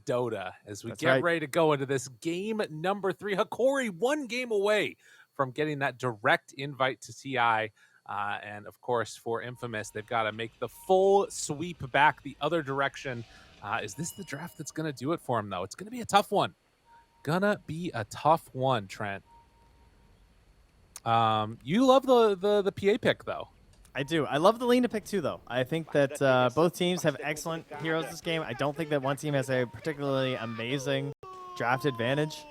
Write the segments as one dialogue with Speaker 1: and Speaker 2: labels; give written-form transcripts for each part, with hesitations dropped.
Speaker 1: Dota as we
Speaker 2: That's
Speaker 1: get
Speaker 2: right.
Speaker 1: ready to go into this game number 3. Hokori 1 game away from getting that direct invite to TI. And of course, for Infamous, they've got to make the full sweep back the other direction. Is this the draft that's going to do it for him, though? It's going to be a tough one. Gonna be a tough one, Trent. You love the PA pick, though.
Speaker 2: I do. I love the Lina pick, too, though. I think that both teams have excellent heroes this game. I don't think that one team has a particularly amazing draft advantage.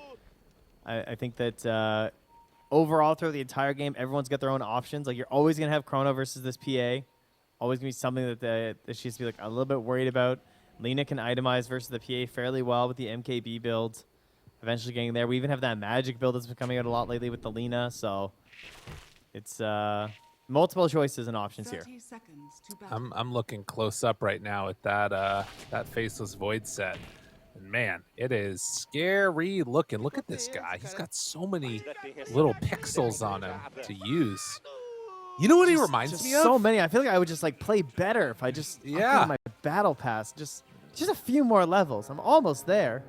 Speaker 2: I think that overall, through the entire game, everyone's got their own options. Like, you're always going to have Chrono versus this PA. Always going to be something that she has to be like a little bit worried about. Lina can itemize versus the PA fairly well with the MKB build. Eventually getting there. We even have that magic build that's been coming out a lot lately with the Lina. So it's multiple choices and options here.
Speaker 1: I'm looking close up right now at that faceless void set. And man, it is scary looking. Look at this guy. He's got so many little pixels on him to use. You know what he reminds me of?
Speaker 2: So many. I feel like I would just like play better if I just upgraded my battle pass. Just a few more levels. I'm almost there.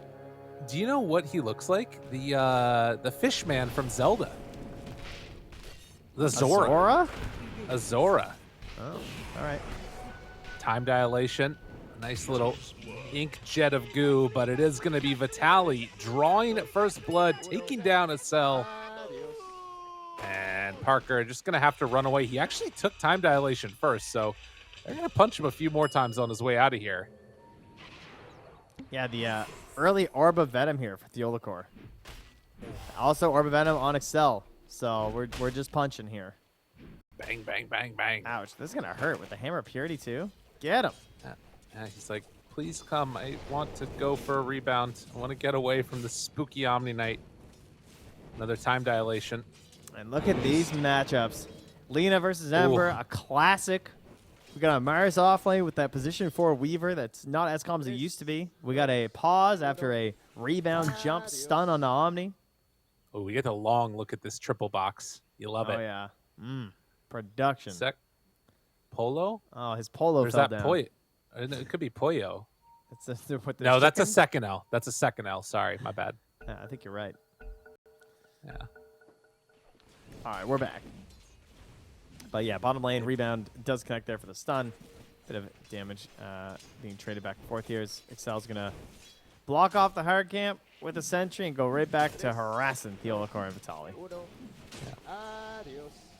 Speaker 1: Do you know what he looks like? The fish man from Zelda. The Zora. A Zora.
Speaker 2: Oh, all right.
Speaker 1: Time dilation. Nice little ink jet of goo, but it is going to be Vitaly drawing first blood, taking down a cell. And Parker just going to have to run away. He actually took time dilation first, so they're going to punch him a few more times on his way out of here.
Speaker 2: Yeah, the early Orb of Venom here for Theolacor. Also Orb of Venom on Excel, so we're just punching here.
Speaker 1: Bang, bang, bang, bang.
Speaker 2: Ouch, this is going to hurt with the Hammer of Purity too. Get him.
Speaker 1: Yeah, he's like, please come. I want to go for a rebound. I want to get away from the spooky Omni Knight. Another time dilation.
Speaker 2: And look at these matchups. Lina versus Ember, a classic. We got a Mars offlane with that position 4 Weaver that's not as calm as it used to be. We got a pause after a rebound jump stun on the Omni.
Speaker 1: Oh, we get a long look at this triple box. You love it.
Speaker 2: Oh, yeah. Production.
Speaker 1: Polo?
Speaker 2: Oh, his Polo
Speaker 1: Or is
Speaker 2: fell
Speaker 1: that
Speaker 2: down.
Speaker 1: Poyo? It could be Poyo.
Speaker 2: No,
Speaker 1: that's a second L. That's a second L. Sorry, my bad.
Speaker 2: Yeah, I think you're right.
Speaker 1: Yeah.
Speaker 2: All right, we're back. But yeah, bottom lane rebound does connect there for the stun. Bit of damage being traded back and forth here. Excel's going to block off the hard camp with a sentry and go right back to harassing Theolacor and Vitaly.
Speaker 1: Yeah.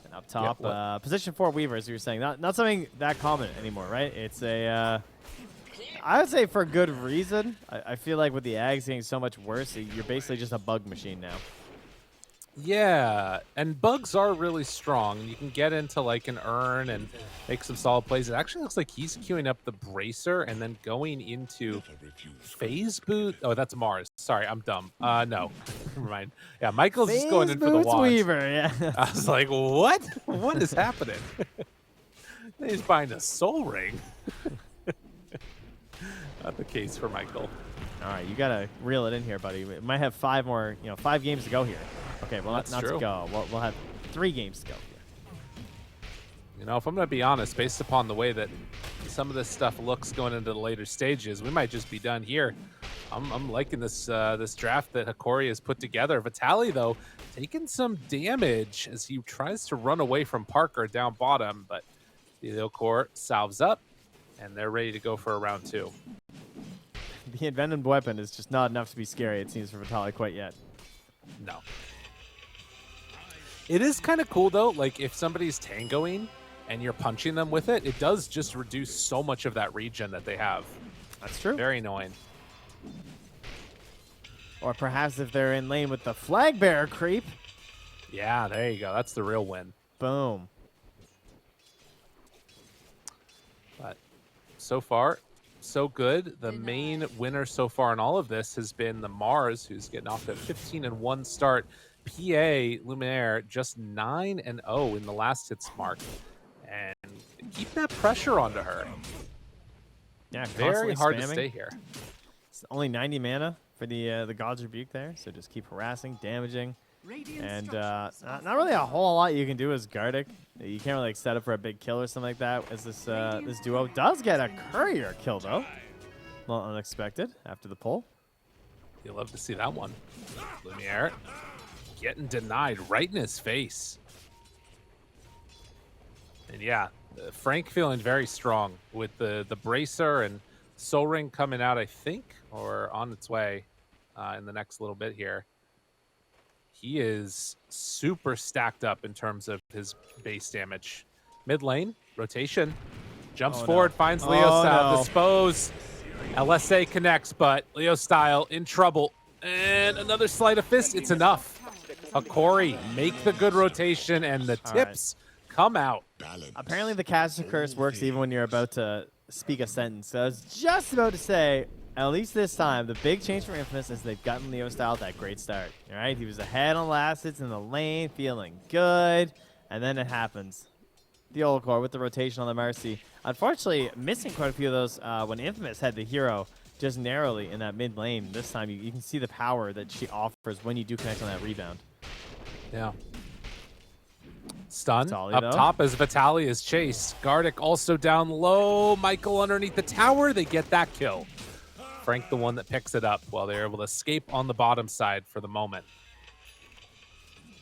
Speaker 2: And up top, position 4 Weaver, as you were saying. Not something that common anymore, right? It's a... I would say for good reason. I feel like with the Ags getting so much worse, you're basically just a bug machine now.
Speaker 1: Yeah, and bugs are really strong. You can get into like an urn and make some solid plays. It actually looks like he's queuing up the bracer and then going into phase boot. Oh, that's Mars. Sorry, I'm dumb. No, never mind. Yeah, Michael's just going in for the wand.
Speaker 2: Weaver, yeah.
Speaker 1: I was like, what? What is happening? He's buying a soul ring. Not the case for Michael.
Speaker 2: All right, you gotta reel it in here, buddy. We might have 5 games to go here. Okay, well, not to go. We'll have 3 games to go here.
Speaker 1: You know, if I'm going to be honest, based upon the way that some of this stuff looks going into the later stages, we might just be done here. I'm liking this this draft that Hokori has put together. Vitaly, though, taking some damage as he tries to run away from Parker down bottom, but Theolacor salves up, and they're ready to go for a round 2.
Speaker 2: The envenomed weapon is just not enough to be scary, it seems, for Vitaly quite yet.
Speaker 1: No. It is kind of cool, though, like if somebody's tangoing and you're punching them with it, it does just reduce so much of that regen that they have.
Speaker 2: That's true.
Speaker 1: Very annoying.
Speaker 2: Or perhaps if they're in lane with the flag bearer creep.
Speaker 1: Yeah, there you go. That's the real win.
Speaker 2: Boom.
Speaker 1: But so far, so good. The main winner so far in all of this has been the Mars, who's getting off to a 15-1 start. PA Luminaire just 9-0 in the last hits mark, and keep that pressure onto her.
Speaker 2: Yeah,
Speaker 1: very hard
Speaker 2: spamming.
Speaker 1: To stay here.
Speaker 2: It's only 90 mana for the God's Rebuke there, so just keep harassing, damaging, and not really a whole lot you can do as Gardic. You can't really set up for a big kill or something like that. As this duo does get a courier kill though, a little unexpected after the pull.
Speaker 1: You'll love to see that one. Lumiere getting denied right in his face. And yeah, Frank feeling very strong with the bracer and Soul Ring coming out, I think, or on its way in the next little bit here. He is super stacked up in terms of his base damage. Mid lane, rotation, jumps forward, finds Leo Style, dispose. LSA connects, but Leo Style in trouble. And another sleight of fist, it's enough. Hokori make the good rotation, and the tips come out.
Speaker 2: Apparently the caster curse works even when you're about to speak a sentence. So I was just about to say, at least this time, the big change for Infamous is they've gotten Leo Style that great start. All right, he was ahead on last hits in the lane, feeling good, and then it happens. The old core with the rotation on the Mercy. Unfortunately, missing quite a few of those when Infamous had the hero just narrowly in that mid lane. This time, you can see the power that she offers when you do connect on that rebound.
Speaker 1: Yeah. Stun
Speaker 2: Vitaly,
Speaker 1: up
Speaker 2: though.
Speaker 1: top as Vitaly is chased. Gardic also down low. Michael underneath the tower. They get that kill. Frank the one that picks it up while they're able to escape on the bottom side for the moment.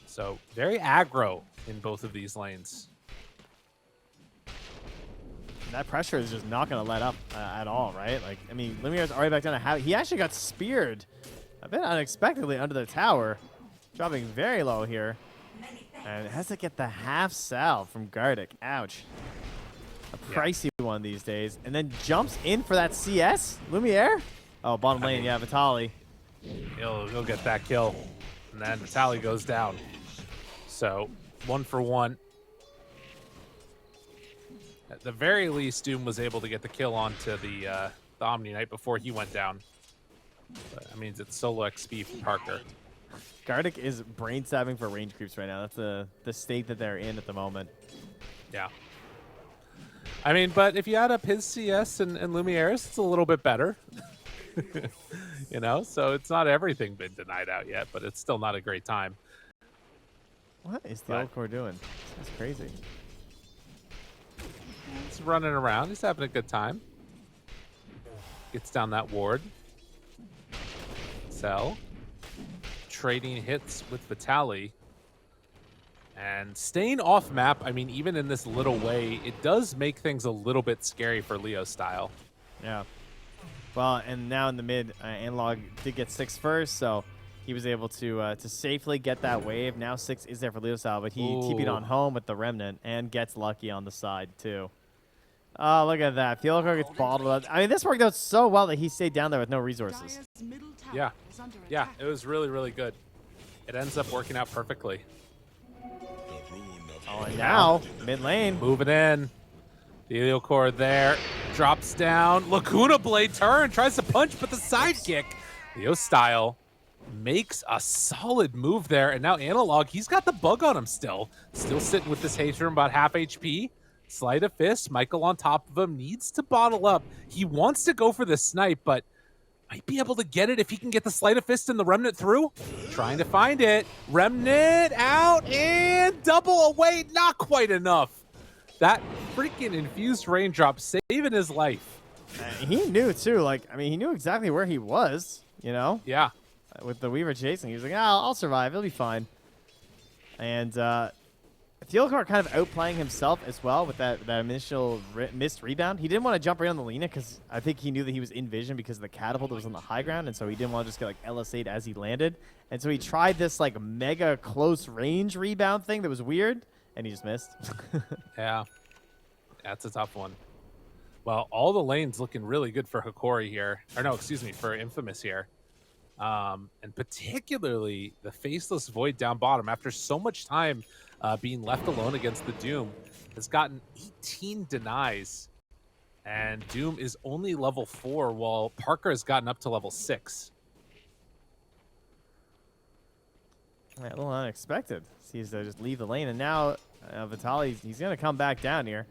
Speaker 1: So very aggro in both of these lanes.
Speaker 2: That pressure is just not going to let up at all, right? Like, I mean, Lumiere's already back down to he actually got speared a bit unexpectedly under the tower, dropping very low here. And has to get the half salve from Gardic. Ouch. A pricey one these days. And then jumps in for that CS? Lumiere? Oh, bottom lane, yeah, Vitaly.
Speaker 1: He'll get that kill. And then Vitaly goes down. So, 1 for 1. At the very least, Doom was able to get the kill onto the Omni Knight before he went down. But that means it's solo XP for Parker.
Speaker 2: Gardic is brain stabbing for range creeps right now. That's the state that they're in at the moment.
Speaker 1: Yeah. I mean, but if you add up his CS and Lumiere's, it's a little bit better. You know, so it's not everything been denied out yet, but it's still not a great time.
Speaker 2: What is the old core doing? That's crazy.
Speaker 1: He's running around. He's having a good time. Gets down that ward. Sell. Trading hits with Vitaly. And staying off map, I mean, even in this little way, it does make things a little bit scary for Leo Style.
Speaker 2: Yeah. Well, and now in the mid, Analog did get 6 first, so he was able to safely get that wave. Now 6 is there for Leo Style, but he TP'd on home with the Remnant and gets lucky on the side, too. Oh, look at that. Fielder gets bottled up. I mean, this worked out so well that he stayed down there with no resources.
Speaker 1: Yeah. Yeah, it was really, really good. It ends up working out perfectly.
Speaker 2: Oh, and now, mid lane.
Speaker 1: Moving in. The Elio core there. Drops down. Lacuna Blade turn. Tries to punch, but the sidekick. Leo Style makes a solid move there. And now Analog, he's got the bug on him still. Still sitting with this haste from about half HP. Sleight of fist. Michael on top of him. Needs to bottle up. He wants to go for the snipe, but might be able to get it if he can get the sleight of fist and the Remnant through. Trying to find it. Remnant out and double away. Not quite enough. That freaking infused raindrop saving his life.
Speaker 2: He knew, too. Like, I mean, he knew exactly where he was, you know?
Speaker 1: Yeah.
Speaker 2: With the Weaver chasing. He was like, I'll survive. It'll be fine. And Thielkar kind of outplaying himself as well with that initial missed rebound. He didn't want to jump right on the Lina because I think he knew that he was in vision because the catapult that was on the high ground, and so he didn't want to just get like LSA'd as he landed. And so he tried this like mega close range rebound thing that was weird, and he just missed.
Speaker 1: Yeah. That's a tough one. Well, all the lanes looking really good for Hokori here. Or no, excuse me, for Infamous here. And particularly the Faceless Void down bottom after so much time being left alone against the Doom has gotten 18 denies, and Doom is only level 4 while Parker has gotten up to level 6.
Speaker 2: A little unexpected. Sees to just leave the lane, and now Vitaly, he's going to come back down here.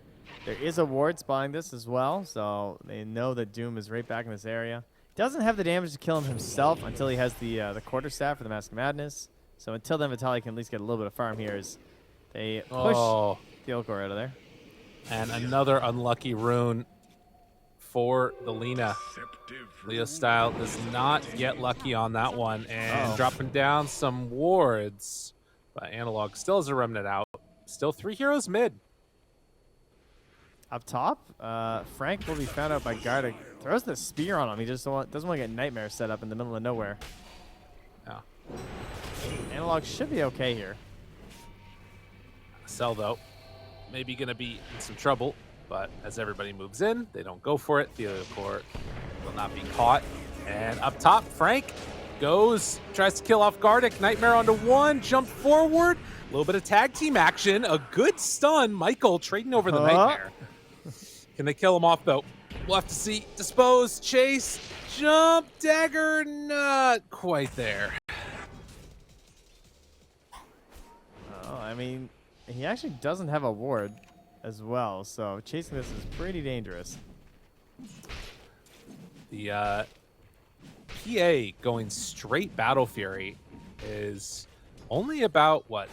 Speaker 2: There is a ward spawning this as well, so they know that Doom is right back in this area. Doesn't have the damage to kill him himself until he has the quarterstaff for the Mask of Madness. So until then, Vitaly can at least get a little bit of farm here as they push the Okor out of there.
Speaker 1: And another unlucky rune for the Lena. Leo Style does not get lucky on that one, and dropping down some wards. But Analog still has a remnant out. Still 3 heroes mid.
Speaker 2: Up top, Frank will be found out by Gardic. Throws the spear on him. He just doesn't want to get Nightmare set up in the middle of nowhere.
Speaker 1: Yeah.
Speaker 2: Analog should be okay here.
Speaker 1: Cell, though, maybe going to be in some trouble. But as everybody moves in, they don't go for it. The other core will not be caught. And up top, Frank goes, tries to kill off Gardic. Nightmare onto one, jump forward. A little bit of tag team action. A good stun. Michael trading over the Nightmare. Can they kill him off, though? We'll have to see. Dispose, chase, jump, dagger. Not quite there.
Speaker 2: Oh, I mean, he actually doesn't have a ward as well, so chasing this is pretty dangerous.
Speaker 1: The PA going straight Battle Fury is only about, what,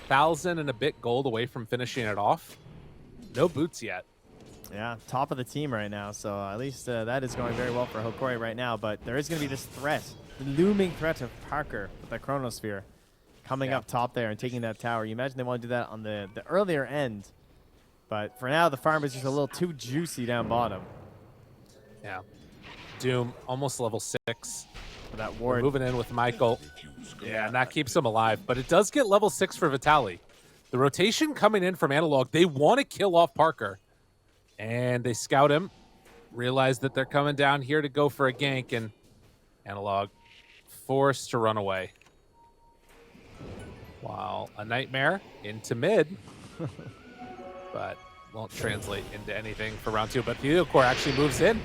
Speaker 1: 1,000 and a bit gold away from finishing it off. No boots yet.
Speaker 2: Yeah, top of the team right now, so at least that is going very well for Hokori right now, but there is going to be this threat, the looming threat of Parker with the Chronosphere coming up top there and taking that tower. You imagine they want to do that on the earlier end, but for now the farm is just a little too juicy down bottom.
Speaker 1: Yeah. Doom, almost level 6.
Speaker 2: For that ward.
Speaker 1: We're moving in with Michael. Yeah, and that keeps him alive, but it does get level 6 for Vitaly. The rotation coming in from Analog, they want to kill off Parker. And they scout him, realize that they're coming down here to go for a gank, and Analog forced to run away. While a Nightmare into mid, but won't translate into anything for round 2. But the core actually moves in,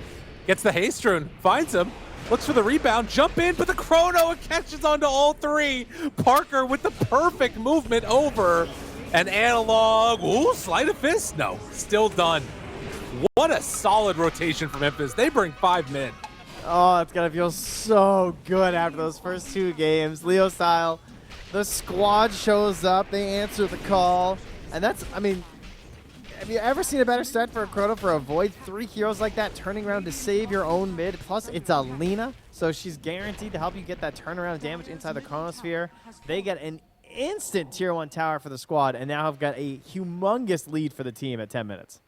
Speaker 1: gets the haste rune, finds him, looks for the rebound, jump in, but the Chrono catches onto all 3. Parker with the perfect movement over, and Analog, ooh, sleight of fist, no, still done. What a solid rotation from Memphis. They bring 5 mid.
Speaker 2: Oh, it's going to feel so good after those first 2 games. Leo Style, the squad shows up. They answer the call. And that's, I mean, have you ever seen a better start for a Chrono for a Void? 3 heroes like that turning around to save your own mid. Plus, it's a Lena, so she's guaranteed to help you get that turnaround damage inside the Chronosphere. They get an instant tier 1 tower for the squad and now have got a humongous lead for the team at 10 minutes.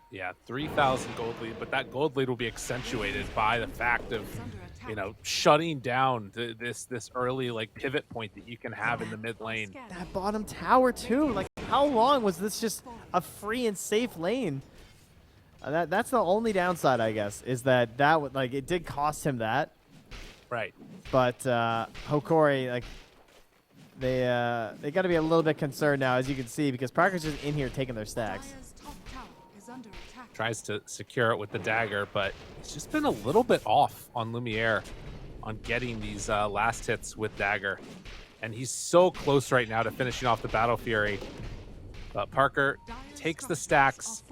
Speaker 1: Yeah, 3,000 gold lead, but that gold lead will be accentuated by the fact of, you know, shutting down this early like pivot point that you can have in the mid lane.
Speaker 2: That bottom tower too. Like, how long was this just a free and safe lane? That's the only downside, I guess, is that like it did cost him that.
Speaker 1: Right.
Speaker 2: But Hokori, like, they got to be a little bit concerned now, as you can see, because Parker's just in here taking their stacks.
Speaker 1: Tries to secure it with the dagger, but it's just been a little bit off on Lumiere on getting these last hits with dagger. And he's so close right now to finishing off the Battle Fury. But Parker takes the stacks,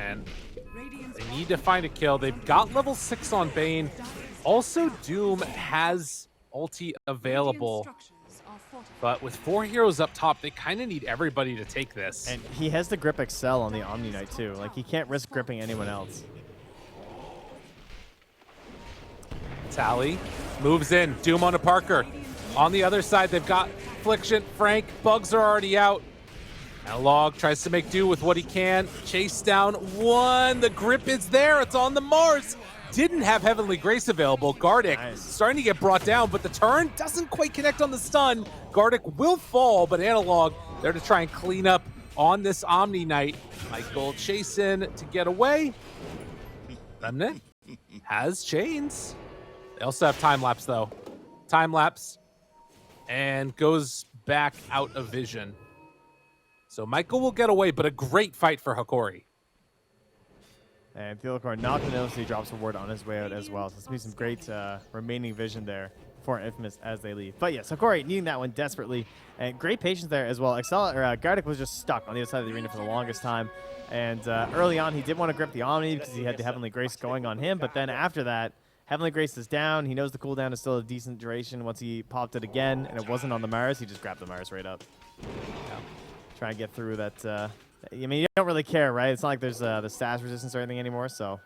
Speaker 1: and they need to find a kill. They've got level 6 on Bane. Also, Doom has ulti available. But with 4 heroes up top, they kind of need everybody to take this.
Speaker 2: And he has the grip Excel on the Omni Knight too. Like, he can't risk gripping anyone else.
Speaker 1: Tally moves in. Doom onto Parker. On the other side, they've got Affliction. Frank, bugs are already out. Analog tries to make do with what he can. Chase down one. The grip is there. It's on the Mars. Didn't have Heavenly Grace available. Gardic starting to get brought down, but the turn doesn't quite connect on the stun. Gardic will fall, but Analog there to try and clean up on this Omni Knight. Michael chasing to get away. Remnant has chains. They also have time lapse though. Time lapse and goes back out of vision. So Michael will get away, but a great fight for Hokori.
Speaker 2: And Theodore not going to notice he drops a ward on his way out as well. So it's going to be some great remaining vision there for Infamous as they leave. But yes, Hokori needing that one desperately. And great patience there as well. Gardic was just stuck on the other side of the arena for the longest time. And early on, he did want to grip the Omni because he had the Heavenly Grace going on him. But then after that, Heavenly Grace is down. He knows the cooldown is still a decent duration. Once he popped it again and it wasn't on the Mars, he just grabbed the Mars right up. Yeah. Try and get through that. I mean, you don't really care, right? It's not like there's the stash resistance or anything anymore, so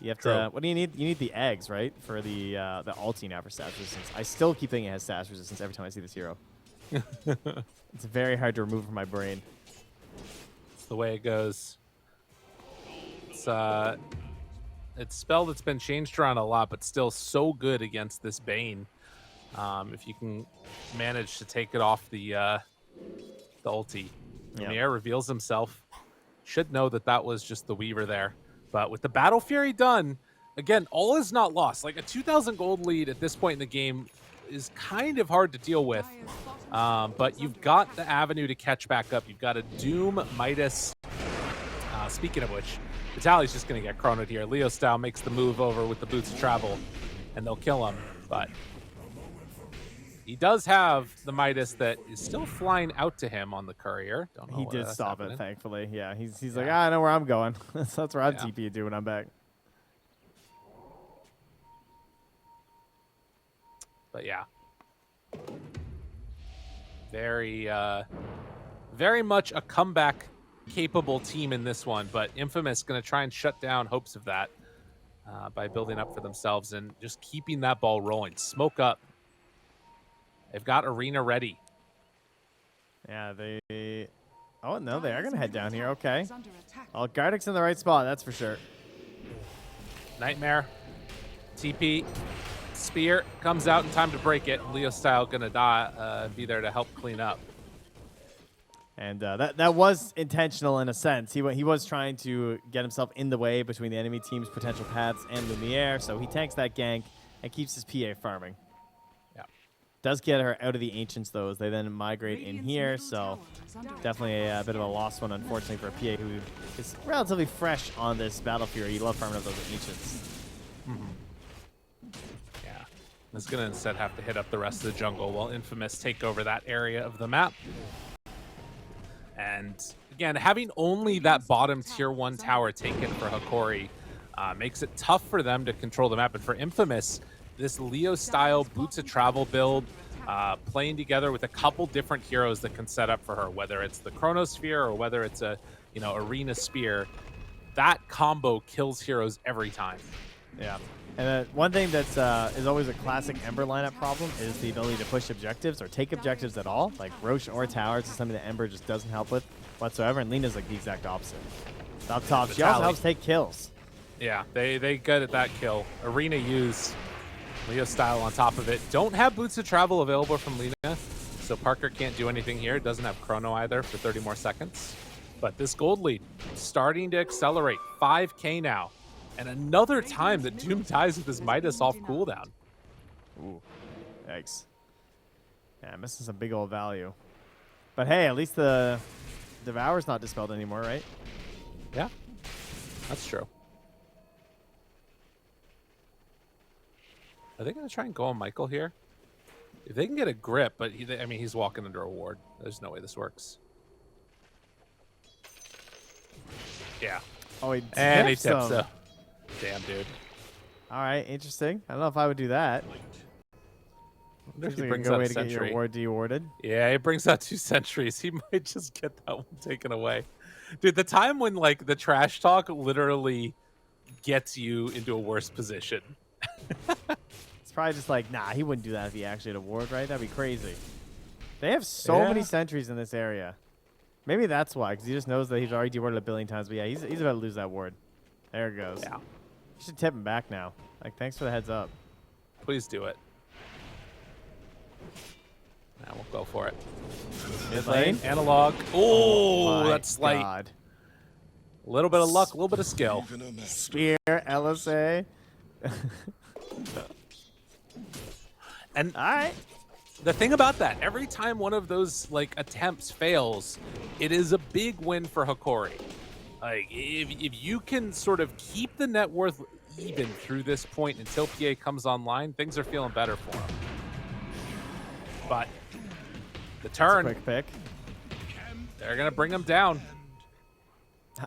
Speaker 2: You have
Speaker 1: True.
Speaker 2: to. What do you need? You need the eggs, right, for the ulti now for status resistance. I still keep thinking it has status resistance every time I see this hero. It's very hard to remove from my brain.
Speaker 1: It's the way it goes. It's a spell that's been changed around a lot, but still so good against this Bane. If you can manage to take it off the ulti. Lumiere reveals himself. Should know that that was just the Weaver there. But with the Battle Fury done, again, all is not lost. Like a 2,000 gold lead at this point in the game is kind of hard to deal with. But you've got the avenue to catch back up. You've got a Doom, Midas. Speaking of which, Vitaly's just going to get chronoed here. Leo style makes the move over with the Boots of Travel, and they'll kill him. But he does have the Midas that is still flying out to him on the courier. Don't know
Speaker 2: He
Speaker 1: why
Speaker 2: did
Speaker 1: that's
Speaker 2: stop
Speaker 1: happening.
Speaker 2: it, thankfully. Yeah, he's like, I know where I'm going. That's where I'm
Speaker 1: Yeah.
Speaker 2: TP to when I'm back.
Speaker 1: But yeah, very, very much a comeback capable team in this one. But Infamous going to try and shut down hopes of that by building up for themselves and just keeping that ball rolling. Smoke up. They've got Arena ready.
Speaker 2: Yeah, they... Oh, no, they are going to head down here. Okay. Well, Gardeck's in the right spot, that's for sure.
Speaker 1: Nightmare, TP, Spear comes out in time to break it. Leo style going to die, be there to help clean up.
Speaker 2: And that was intentional in a sense. He was trying to get himself in the way between the enemy team's potential paths and Lumiere, so he tanks that gank and keeps his PA farming.
Speaker 1: Yeah.
Speaker 2: Does get her out of the Ancients, though, as they then migrate in here, so definitely a bit of a lost one, unfortunately, for a PA who is relatively fresh on this Battle Fury. You love farming up those Ancients.
Speaker 1: Yeah. Is going to instead have to hit up the rest of the jungle while Infamous take over that area of the map. And again, having only that bottom tier 1 tower taken for Hokori makes it tough for them to control the map. And for Infamous, this Leo-style Boots of Travel build, playing together with a couple different heroes that can set up for her, whether it's the Chronosphere or whether it's a Arena Spear, that combo kills heroes every time.
Speaker 2: Yeah. And one thing that's is always a classic Ember lineup problem is the ability to push objectives or take objectives at all. Like Roche or towers is something that Ember just doesn't help with whatsoever, and Lina's like the exact opposite. Up top, she also helps take kills.
Speaker 1: Yeah, they good at that kill. Arena use Leo style on top of it. Don't have Boots of Travel available from Lina, so Parker can't do anything here. Doesn't have Chrono either for 30 more seconds. But this gold lead starting to accelerate. 5K now. And another time that Doom dies with his Midas off cooldown.
Speaker 2: Ooh, yikes. Yeah, missing some big old value. But hey, at least the Devour's not dispelled anymore, right?
Speaker 1: Yeah, that's true. Are they going to try and go on Michael here? If they can get a grip, but he's walking under a ward. There's no way this works. Yeah.
Speaker 2: Oh, he
Speaker 1: And he
Speaker 2: tips
Speaker 1: tips
Speaker 2: him.
Speaker 1: Damn, dude.
Speaker 2: All right, interesting. I don't know if I would do that.
Speaker 1: I wonder if
Speaker 2: Seems
Speaker 1: he
Speaker 2: like a
Speaker 1: brings
Speaker 2: good
Speaker 1: out
Speaker 2: way
Speaker 1: a
Speaker 2: to get your
Speaker 1: sentry.
Speaker 2: ward de-warded.
Speaker 1: Yeah, he brings out 2 sentries. He might just get that one taken away. Dude, the time when like the trash talk literally gets you into a worse position.
Speaker 2: It's probably just like, nah, he wouldn't do that if he actually had a ward, right? That'd be crazy. They have so many sentries in this area. Maybe that's why, because he just knows that he's already de-warded a billion times. But yeah, he's about to lose that ward. There it goes.
Speaker 1: Yeah.
Speaker 2: You should tip him back now. Like, thanks for the heads up.
Speaker 1: Please do it. Now we'll go for it.
Speaker 2: Mid lane.
Speaker 1: Analog. Oh,
Speaker 2: My
Speaker 1: that's slight.
Speaker 2: God.
Speaker 1: A little bit of luck, a little bit of skill.
Speaker 2: Spear, LSA.
Speaker 1: And
Speaker 2: All right.
Speaker 1: the thing about that, every time one of those like attempts fails, it is a big win for Hokori. Like if you can sort of keep the net worth even through this point until PA comes online, things are feeling better for him. But the turn,
Speaker 2: Quick pick.
Speaker 1: they're gonna bring him down.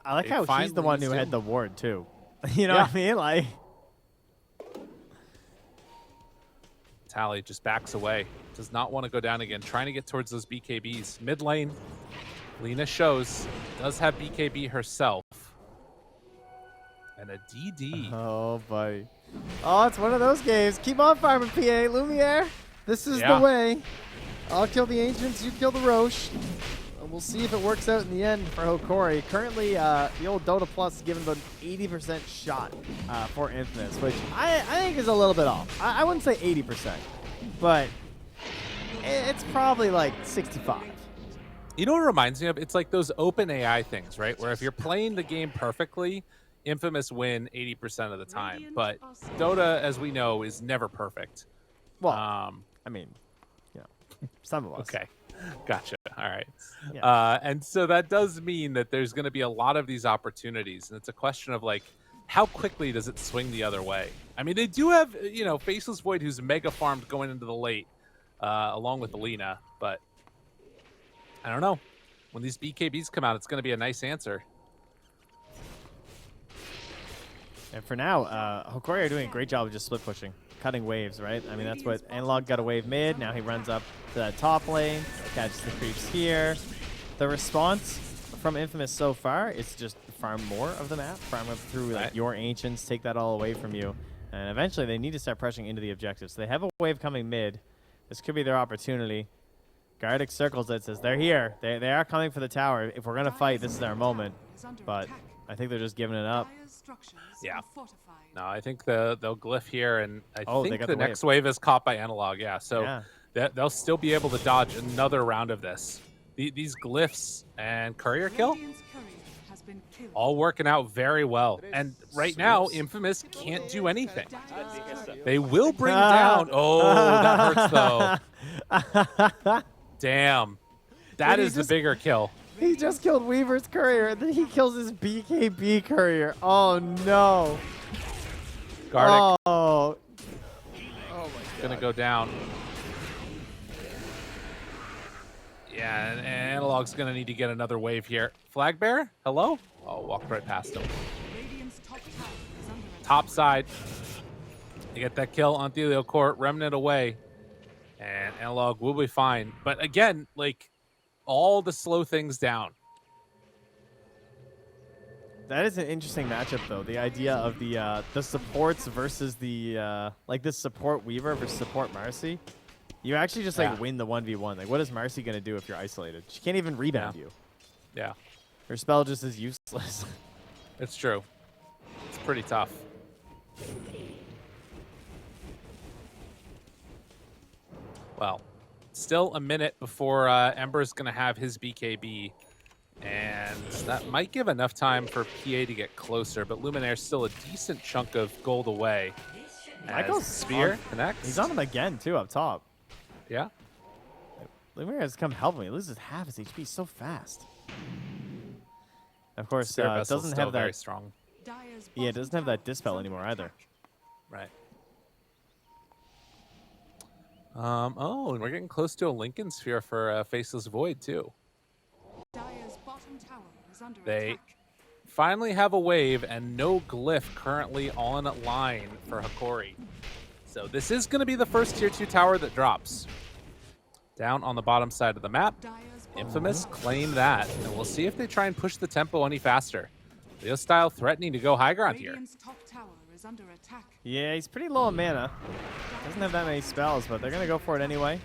Speaker 2: I like
Speaker 1: They
Speaker 2: how he's
Speaker 1: finally
Speaker 2: the one who
Speaker 1: used
Speaker 2: had
Speaker 1: him.
Speaker 2: the ward too. You know
Speaker 1: Yeah.
Speaker 2: what I mean? Like,
Speaker 1: Tally just backs away. Does not want to go down again. Trying to get towards those BKBs. Mid lane, Lina shows. Does have BKB herself. and a DD.
Speaker 2: Oh, buddy. Oh, it's one of those games. Keep on farming, PA. Lumiere, this is the way. I'll kill the Ancients, you kill the Roche. We'll see if it works out in the end for Hokori. Currently, the old Dota Plus is giving about an 80% shot for Infamous, which I think is a little bit off. I wouldn't say 80%, but it's probably like 65.
Speaker 1: You know what it reminds me of? It's like those open AI things, right? Where if you're playing the game perfectly, Infamous win 80% of the time. But Dota, as we know, is never perfect.
Speaker 2: Well, I mean, you know, some of us.
Speaker 1: Okay. Gotcha. All right.
Speaker 2: Yeah.
Speaker 1: And so that does mean that there's going to be a lot of these opportunities. And it's a question of, like, how quickly does it swing the other way? I mean, they do have, you know, Faceless Void, who's mega farmed going into the late, along with Alina. But I don't know. When these BKBs come out, it's going to be a nice answer.
Speaker 2: And for now, Hokori are doing a great job of just split pushing, cutting waves, right? I mean, that's what Analog got a wave mid. Now he runs up to that top lane, catches the creeps here. The response from Infamous so far is just farm more of the map, farm up through like your Ancients, take that all away from you. And eventually they need to start pressuring into the objectives. So they have a wave coming mid. This could be their opportunity. Gardic circles it, says they're here. They are coming for the tower. If we're going to fight, this is our moment. But I think they're just giving it up.
Speaker 1: Yeah. No, I think they'll glyph here, and I think the next wave is caught by Analog. Yeah, so they'll still be able to dodge another round of this. These glyphs and courier kill, all working out very well. And right now, Infamous can't do anything. They will bring down. Oh, that hurts though. Damn, that is the bigger kill.
Speaker 2: He just killed Weaver's courier, and then he kills his BKB courier. Oh, no.
Speaker 1: Gardic.
Speaker 2: Oh.
Speaker 1: My God. Gonna go down. Yeah, and Analog's gonna need to get another wave here. Flag bearer, hello? Oh, walked right past him. Top side. You get that kill on Thelio Court, Remnant away. And Analog will be fine. But again, like, all the slow things down.
Speaker 2: That is an interesting matchup, though. The idea of the supports versus the like this support Weaver versus support Marcy. You actually just like win the 1v1. Like, what is Marcy gonna do if you're isolated? She can't even rebound you.
Speaker 1: Yeah.
Speaker 2: Her spell just is useless.
Speaker 1: It's true. It's pretty tough. Well, still a minute before Ember's going to have his BKB, and that might give enough time for PA to get closer, but Luminaire's still a decent chunk of gold away.
Speaker 2: Michael's
Speaker 1: Spear connects.
Speaker 2: He's on him again, too, up top.
Speaker 1: Yeah.
Speaker 2: Luminaire has come help me. He loses half his HP so fast. Of course, doesn't have that
Speaker 1: very strong.
Speaker 2: Yeah, it doesn't have that dispel anymore either.
Speaker 1: Right. Oh, and we're getting close to a Lincoln Sphere for Faceless Void, too. They finally have a wave and no glyph currently on line for Hokori. So this is going to be the first tier 2 tower that drops. Down on the bottom side of the map, Infamous claim that, and we'll see if they try and push the tempo any faster. Leo Style threatening to go high ground here.
Speaker 2: Yeah, he's pretty low on mana. Doesn't have that many spells, but they're going to go for it anyway.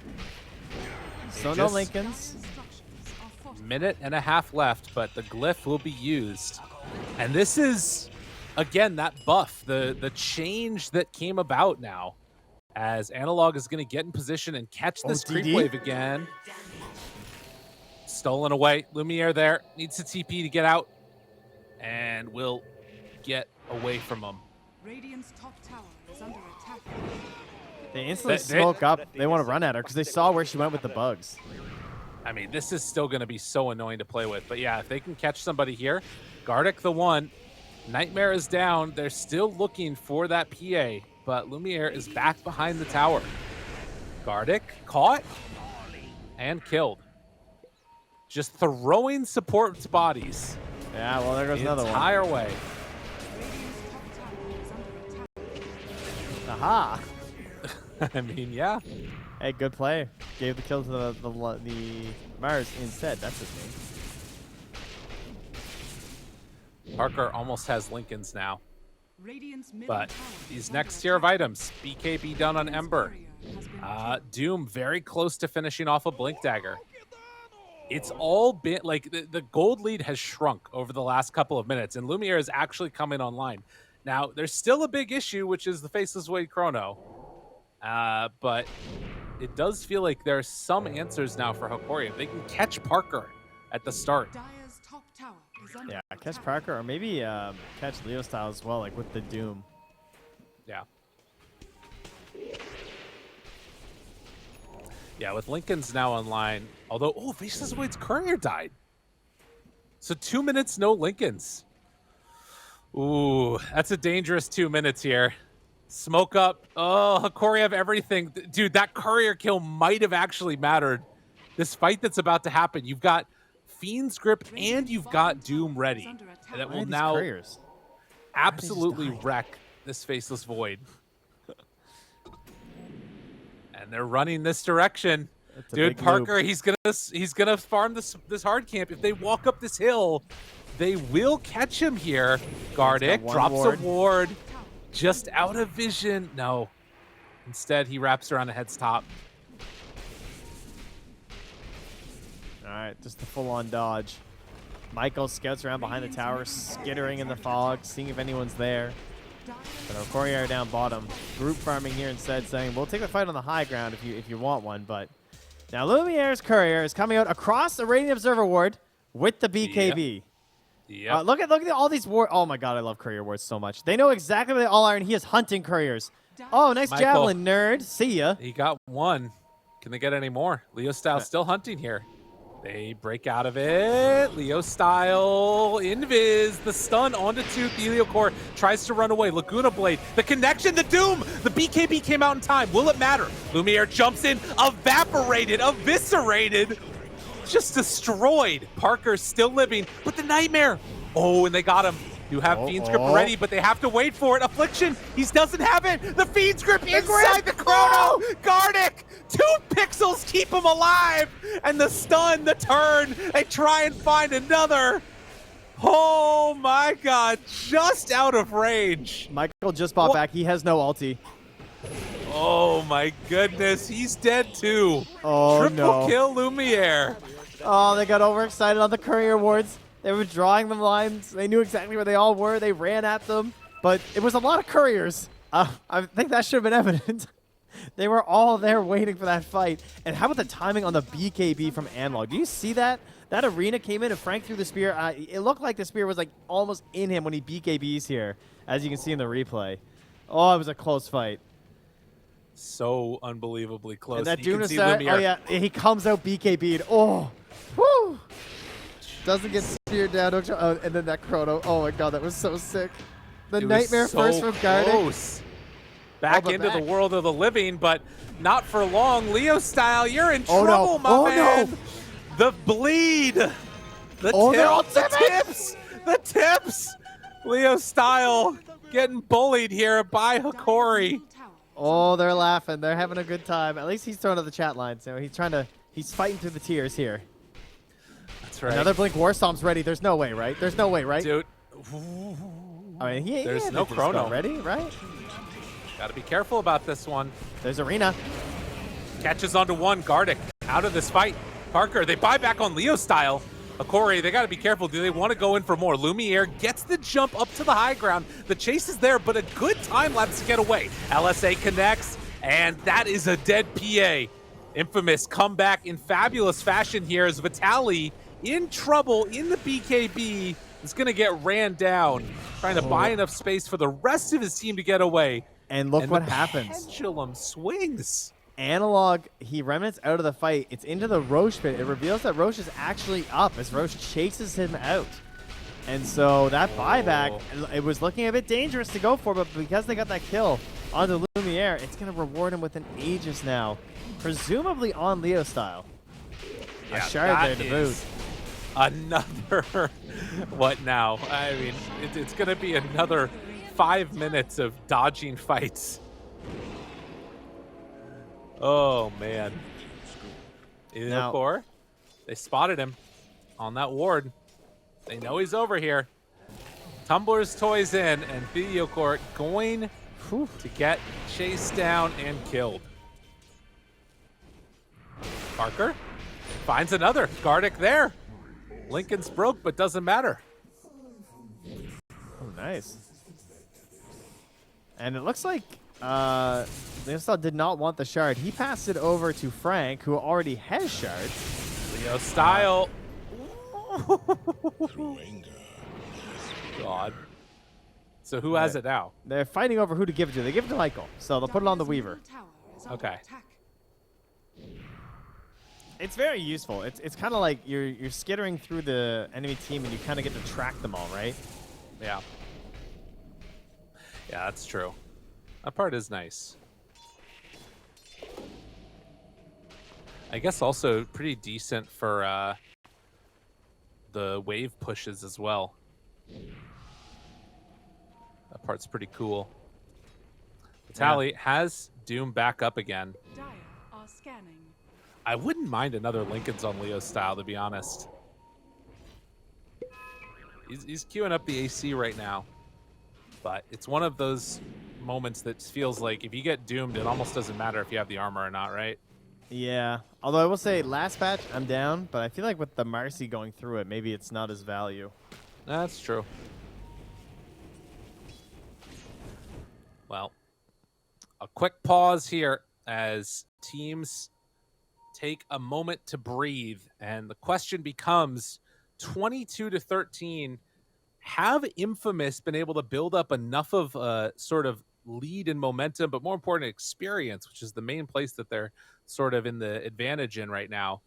Speaker 2: So no Lincolns.
Speaker 1: Minute and a half left, but the glyph will be used. And this is, again, that buff, the change that came about now, as Analog is going to get in position and catch this creep wave again. Stolen away. Lumiere there. Needs a TP to get out. And will get away from him.
Speaker 3: Radiant's top tower is under attack.
Speaker 2: They instantly smoke up. They want to run at her because they saw where she went with the bugs.
Speaker 1: I mean, this is still going to be so annoying to play with. But yeah, if they can catch somebody here, Gardic the one. Nightmare is down. They're still looking for that PA, but Lumiere is back behind the tower. Gardic caught and killed. Just throwing supports bodies.
Speaker 2: Yeah, well, there goes another one.
Speaker 1: Entire way.
Speaker 2: Aha!
Speaker 1: I mean, yeah.
Speaker 2: Hey, good play. Gave the kill to the Mars instead. That's his name.
Speaker 1: Parker almost has Lincolns now.
Speaker 3: Radiant's middle
Speaker 1: But
Speaker 3: tower
Speaker 1: these
Speaker 3: is
Speaker 1: next
Speaker 3: under
Speaker 1: tier of
Speaker 3: attack.
Speaker 1: items, BKB done on
Speaker 3: Radiant's
Speaker 1: Ember.
Speaker 3: courier has been killed.
Speaker 1: Doom very close to finishing off a Blink Dagger. It's all been like the gold lead has shrunk over the last couple of minutes, and Lumiere is actually coming online. Now, there's still a big issue, which is the Faceless Void Chrono. But it does feel like there are some answers now for Hokori. If they can catch Parker at the start.
Speaker 3: Dire's top tower is under
Speaker 2: Yeah,
Speaker 3: attack.
Speaker 2: catch Parker or maybe catch Leo style as well, like with the Doom.
Speaker 1: Yeah. Yeah, with Lincoln's now online. Although, oh, Faceless Void's courier died. So 2 minutes, no Lincolns. Ooh, that's a dangerous 2 minutes here. Smoke up. Oh, Hokori have everything. Dude, that courier kill might have actually mattered. This fight that's about to happen, you've got Fiend's Grip and you've got Doom ready. That
Speaker 2: Why
Speaker 1: will
Speaker 2: are these
Speaker 1: now
Speaker 2: couriers?
Speaker 1: absolutely
Speaker 2: die?
Speaker 1: wreck this Faceless Void. And they're running this direction.
Speaker 2: That's a
Speaker 1: Dude,
Speaker 2: big
Speaker 1: Parker,
Speaker 2: loop.
Speaker 1: he's gonna farm this hard camp. If they walk up this hill, they will catch him here. Gardic
Speaker 2: one
Speaker 1: drops
Speaker 2: ward.
Speaker 1: a ward, just out of vision. No, instead he wraps around a head's top.
Speaker 2: All right, just the full-on dodge. Michael scouts around behind the tower, skittering in the fog, seeing if anyone's there. But Hokori are down bottom. Group farming here instead, saying, we'll take the fight on the high ground if you want one. But now Lumiere's courier is coming out across the Radiant Observer ward with the BKB.
Speaker 1: Yep.
Speaker 2: Look at all these wards. Oh my god, I love courier wards so much. They know exactly where they all are, and he is hunting couriers. Oh, nice
Speaker 1: Michael.
Speaker 2: javelin, nerd. See ya.
Speaker 1: He got one. Can they get any more? Leo Style still hunting here. They break out of it. Leo Style, Invis, the stun onto Tooth. Helio Core tries to run away. Laguna Blade, the connection, the Doom. The BKB came out in time. Will it matter? Lumiere jumps in, evaporated, eviscerated, just destroyed. Parker's still living, but the Nightmare. Oh, and they got him. You have Fiend's Grip ready, but they have to wait for it. Affliction, he doesn't have it. The Fiend's Grip inside the Chrono. Gardic, 2 pixels keep him alive. And the stun, the turn, they try and find another. Oh my god, just out of range.
Speaker 2: Michael just bought back. He has no ulti.
Speaker 1: Oh my goodness, he's dead too.
Speaker 2: Oh,
Speaker 1: Triple
Speaker 2: no.
Speaker 1: kill Lumiere.
Speaker 2: Oh, they got overexcited on the courier wards. They were drawing them lines. They knew exactly where they all were. They ran at them. But it was a lot of couriers. I think that should have been evident. They were all there waiting for that fight. And how about the timing on the BKB from Analog? Do you see that? That arena came in and Frank threw the spear. It looked like the spear was like almost in him when he BKBs here, as you can see in the replay. Oh, it was a close fight.
Speaker 1: So unbelievably close.
Speaker 2: And that
Speaker 1: You
Speaker 2: Doom
Speaker 1: can
Speaker 2: is
Speaker 1: see
Speaker 2: there.
Speaker 1: Lumiere.
Speaker 2: Oh, yeah. He comes out BKB'd. Oh. Woo. Doesn't get speared down. Oh, and then that Chrono. Oh, my God. That was so sick. The
Speaker 1: It was
Speaker 2: Nightmare
Speaker 1: so
Speaker 2: first from Gardic.
Speaker 1: close. Back
Speaker 2: but
Speaker 1: into
Speaker 2: back.
Speaker 1: the world of the living, but not for long. Leo Style, you're in
Speaker 2: Oh, no.
Speaker 1: trouble, my
Speaker 2: Oh,
Speaker 1: man.
Speaker 2: no.
Speaker 1: The bleed. The
Speaker 2: Oh, they're all
Speaker 1: the tips. The tips. Leo Style getting bullied here by Hokori.
Speaker 2: Oh, they're laughing. They're having a good time. At least he's throwing to the chat line. So he's fighting through the tears here.
Speaker 1: That's right.
Speaker 2: Another Blink Warstom's ready. There's no way, right? There's no way, right?
Speaker 1: Dude,
Speaker 2: I mean,
Speaker 1: There's
Speaker 2: had
Speaker 1: no
Speaker 2: the disco
Speaker 1: Chrono.
Speaker 2: ready, right?
Speaker 1: gotta be careful about this one.
Speaker 2: There's Arena.
Speaker 1: Catches onto one. Gardic out of this fight. Parker, they buy back on Leo Style. Hokori, they got to be careful. Do they want to go in for more? Lumiere gets the jump up to the high ground. The chase is there, but a good time lapse to get away. LSA connects, and that is a dead PA. Infamous comeback in fabulous fashion here as Vitali in trouble in the BKB is going to get ran down, trying to buy enough space for the rest of his team to get away.
Speaker 2: And look what
Speaker 1: the
Speaker 2: happens.
Speaker 1: Pendulum swings.
Speaker 2: Analog, he remnants out of the fight. It's into the Roche pit. It reveals that Roche is actually up as Roche chases him out. And so that buyback, it was looking a bit dangerous to go for, but because they got that kill onto Lumiere, it's going to reward him with an Aegis now, presumably on Leo Style.
Speaker 1: Yeah,
Speaker 2: a shard there to boot.
Speaker 1: Another, what now? I mean, it's going to be another 5 minutes of dodging fights. Oh, man.
Speaker 2: Now-
Speaker 1: Core, they spotted him on that ward. They know he's over here. Tumbler's toys in, and Theokort going to get chased down and killed. Parker finds another. Gardic there. Lincoln's broke, but doesn't matter.
Speaker 2: Oh, nice. And it looks like Leostal did not want the shard. He passed it over to Frank, who already has shards.
Speaker 1: Leo style. God. So who has it now?
Speaker 2: They're fighting over who to give it to. They give it to Michael, so they'll put it on the Weaver.
Speaker 1: Okay.
Speaker 2: It's very useful. It's kind of like you're skittering through the enemy team and you kind of get to track them all, right?
Speaker 1: Yeah. Yeah, that's true. That part is nice. I guess also pretty decent for the wave pushes as well. That part's pretty cool. Tally has Doom back up again.
Speaker 3: Dire are scanning.
Speaker 1: I wouldn't mind another Lincoln's on Leo's style, to be honest. He's queuing up the AC right now. But it's one of those moments that feels like if you get doomed, it almost doesn't matter if you have the armor or not, right?
Speaker 2: Yeah. Although I will say, last patch, I'm down, but I feel like with the Marcy going through it, maybe it's not as value.
Speaker 1: That's true. Well, a quick pause here as teams take a moment to breathe, and the question becomes 22-13. Have Infamous been able to build up enough of a sort of lead and momentum, but more important, experience, which is the main place that they're sort of in the advantage in right now,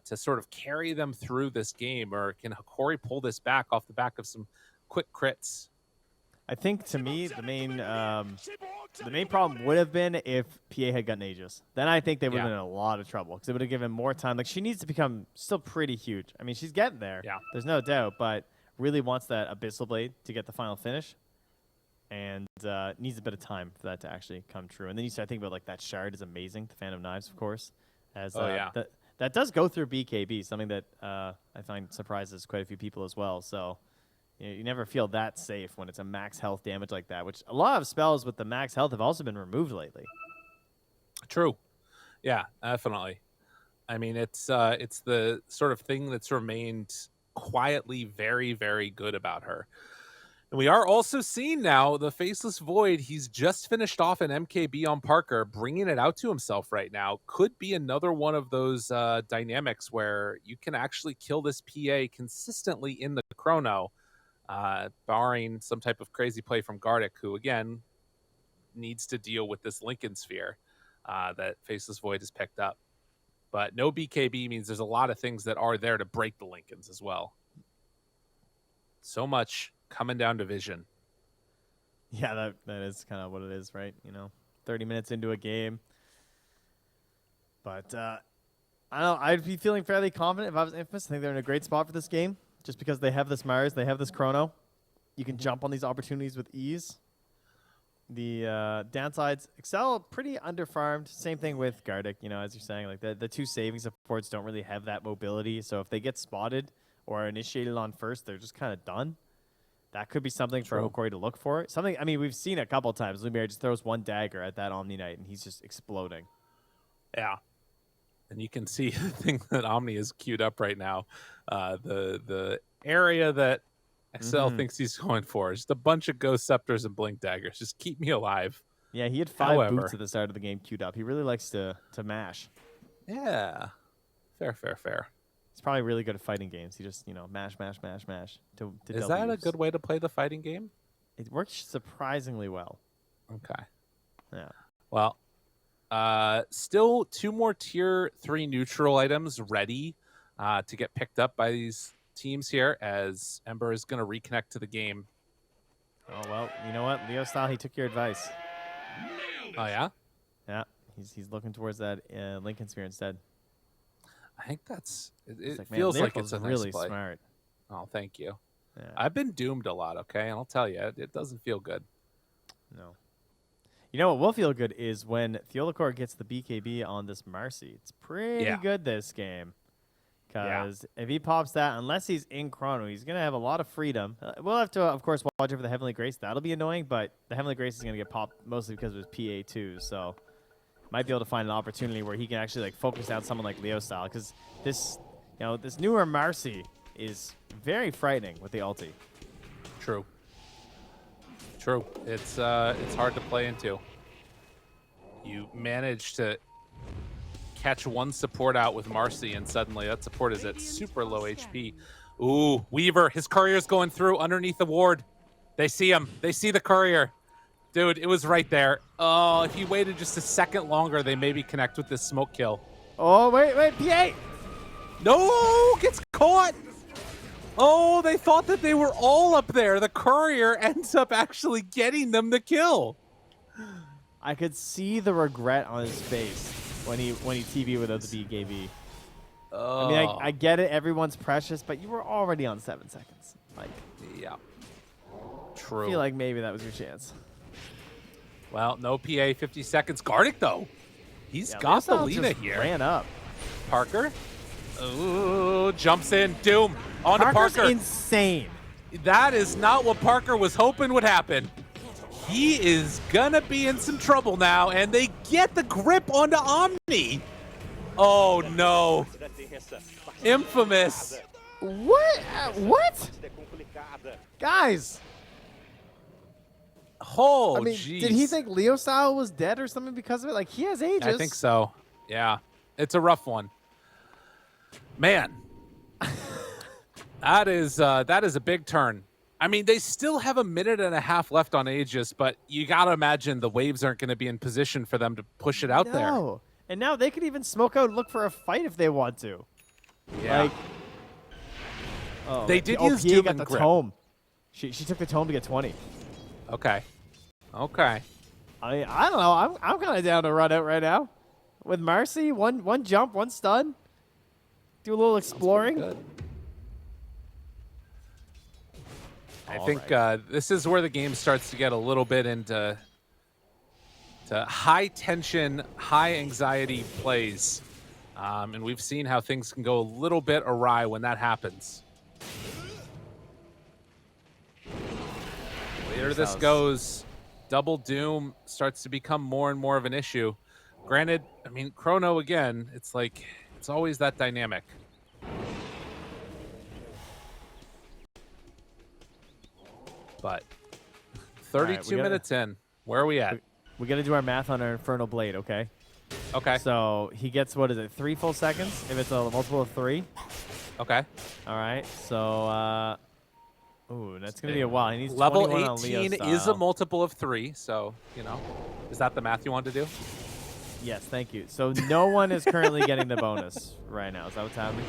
Speaker 1: to sort of carry them through this game? Or can Hokori pull this back off the back of some quick crits?
Speaker 2: I think, to me, the main problem would have been if PA had gotten Aegis. Then I think they would have been in a lot of trouble because it would have given more time. Like, she needs to become still pretty huge. I mean, she's getting there.
Speaker 1: Yeah.
Speaker 2: There's no doubt, but really wants that Abyssal Blade to get the final finish, and needs a bit of time for that to actually come true. And then you start thinking about, like, that shard is amazing, the Phantom Knives, of course. As, that does go through BKB, something that I find surprises quite a few people as well. So you never feel that safe when it's a max health damage like that, which a lot of spells with the max health have also been removed lately.
Speaker 1: True. Yeah, definitely. I mean, it's the sort of thing that's remained quietly very, very good about her. And we are also seeing now the Faceless Void. He's just finished off an MKB on Parker, bringing it out to himself right now. Could be another one of those dynamics where you can actually kill this PA consistently in the chrono, barring some type of crazy play from Gardic, who, again, needs to deal with this Lincoln Sphere that Faceless Void has picked up. But no BKB means there's a lot of things that are there to break the Lincolns as well. So much coming down to vision.
Speaker 2: Yeah, that is kind of what it is, right? 30 minutes into a game. But I don't know. I'd be feeling fairly confident if I was Infamous. I think they're in a great spot for this game just because they have this Mars, they have this Chrono. You can jump on these opportunities with ease. The downsides, Excel pretty underfarmed. Same thing with Gardic, as you're saying, like the two saving supports don't really have that mobility. So if they get spotted or initiated on first, they're just kind of done. That could be something for Hokori to look for. Something, I mean, we've seen a couple times. Lumiere just throws one dagger at that Omni Knight and he's just exploding.
Speaker 1: Yeah. And you can see the thing that Omni is queued up right now. The area that Excel thinks he's going for. Just a bunch of Ghost Scepters and Blink Daggers. Just keep me alive.
Speaker 2: Yeah, he had 5 boots at the start of the game queued up. He really likes to mash.
Speaker 1: Yeah. Fair.
Speaker 2: He's probably really good at fighting games. He just, mash. To
Speaker 1: Is that a good way to play the fighting game?
Speaker 2: It works surprisingly well.
Speaker 1: Okay.
Speaker 2: Yeah.
Speaker 1: Well, still 2 more tier 3 neutral items ready to get picked up by these teams here as Ember is going to reconnect to the game.
Speaker 2: Oh, well, you know what? Leo style, he took your advice.
Speaker 1: Oh, yeah?
Speaker 2: Yeah, he's looking towards that Lincoln Sphere instead.
Speaker 1: I think that's... It
Speaker 2: like,
Speaker 1: feels
Speaker 2: man,
Speaker 1: like it's a
Speaker 2: really
Speaker 1: nice play.
Speaker 2: smart.
Speaker 1: Oh, thank you.
Speaker 2: Yeah.
Speaker 1: I've been doomed a lot, okay? And I'll tell you, it doesn't feel good.
Speaker 2: No. You know what will feel good is when Theolacor gets the BKB on this Marcy. It's pretty good this game. Because if he pops that, unless he's in chrono, he's going to have a lot of freedom. We'll have to, of course, watch out for the Heavenly Grace. That'll be annoying, but the Heavenly Grace is going to get popped mostly because of his PA too. So might be able to find an opportunity where he can actually like focus out someone like Leo style. Because this, this newer Marcy is very frightening with the ulti.
Speaker 1: True. True. It's hard to play into. You manage to catch one support out with Marcy, and suddenly that support is at super low HP. Ooh, Weaver, his courier's going through underneath the ward. They see him. They see the courier. Dude, it was right there. Oh, if he waited just a second longer, they maybe connect with this smoke kill.
Speaker 2: Oh, wait, PA!
Speaker 1: No, gets caught. Oh, they thought that they were all up there. The courier ends up actually getting them the kill.
Speaker 2: I could see the regret on his face when he TV'd without the BKB.
Speaker 1: Oh.
Speaker 2: I mean, I get it. Everyone's precious, but you were already on 7 seconds. Like,
Speaker 1: yeah. True.
Speaker 2: I feel like maybe that was your chance.
Speaker 1: Well, no PA, 50 seconds. Gardic, though. He's got the Lina here.
Speaker 2: Ran up.
Speaker 1: Parker. Ooh, jumps in. Doom onto
Speaker 2: Parker's
Speaker 1: Parker.
Speaker 2: insane.
Speaker 1: That is not what Parker was hoping would happen. He is gonna be in some trouble now, and they get the grip onto Omni. Oh no. Infamous.
Speaker 2: What? What? Guys.
Speaker 1: Oh,
Speaker 2: I mean,
Speaker 1: geez.
Speaker 2: did he think Leo style was dead or something because of it? Like, he has Aegis.
Speaker 1: I think so. Yeah. It's a rough one. Man. That is a big turn. I mean, they still have a minute and a half left on Aegis, but you got to imagine the waves aren't going to be in position for them to push it out there.
Speaker 2: No. And now they could even smoke out and look for a fight if they want to.
Speaker 1: Yeah.
Speaker 2: Like, oh,
Speaker 1: they did
Speaker 2: PA
Speaker 1: use Doom
Speaker 2: got
Speaker 1: and
Speaker 2: the
Speaker 1: Grip.
Speaker 2: tome. She took the tome to get 20.
Speaker 1: Okay. Okay.
Speaker 2: I mean, I don't know. I'm kind of down to run out right now. With Marcy, one jump, one stun. Do a little exploring.
Speaker 1: Good. I
Speaker 2: All
Speaker 1: think
Speaker 2: right.
Speaker 1: this is where the game starts to get a little bit into high tension, high anxiety plays. And we've seen how things can go a little bit awry when that happens. Later this goes, double Doom starts to become more and more of an issue. Granted, I mean, Chrono again, it's like, it's always that dynamic. But 32 minutes in, where are we at?
Speaker 2: We got to do our math on our Infernal Blade, okay?
Speaker 1: Okay.
Speaker 2: So he gets, what is it, 3 full seconds if it's a multiple of 3?
Speaker 1: Okay.
Speaker 2: All right. So, ooh, that's going to be a while. He needs
Speaker 1: Level
Speaker 2: 21 on Leo
Speaker 1: 18 is a multiple of 3, so, you know. Is that the math you want to do?
Speaker 2: Yes, thank you. So no one is currently getting the bonus right now. Is that what's happening?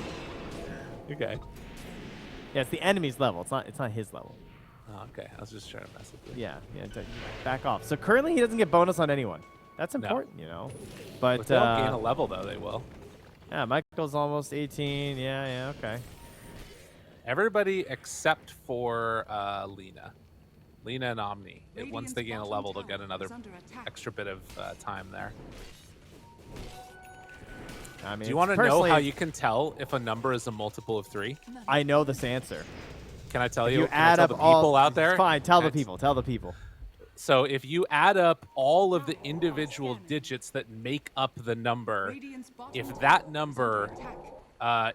Speaker 1: Okay.
Speaker 2: Yeah, it's the enemy's level. It's not his level.
Speaker 1: Oh, okay. I was just trying to mess with you.
Speaker 2: Yeah, back off. So currently he doesn't get bonus on anyone. That's important, you know. But
Speaker 1: If they'll gain a level, though, they will.
Speaker 2: Yeah, Michael's almost 18. Yeah, okay.
Speaker 1: Everybody except for Lina. Lina and Omni. Once they gain a level, they'll get another extra bit of time there.
Speaker 2: I mean,
Speaker 1: do you want to know how you can tell if a number is a multiple of 3?
Speaker 2: I know this answer.
Speaker 1: Can I tell
Speaker 2: If
Speaker 1: you?
Speaker 2: you
Speaker 1: Can
Speaker 2: add
Speaker 1: I tell
Speaker 2: up
Speaker 1: the people out there?
Speaker 2: Fine, tell the people. Tell the people.
Speaker 1: So if you add up all of the individual digits that make up the number, if that number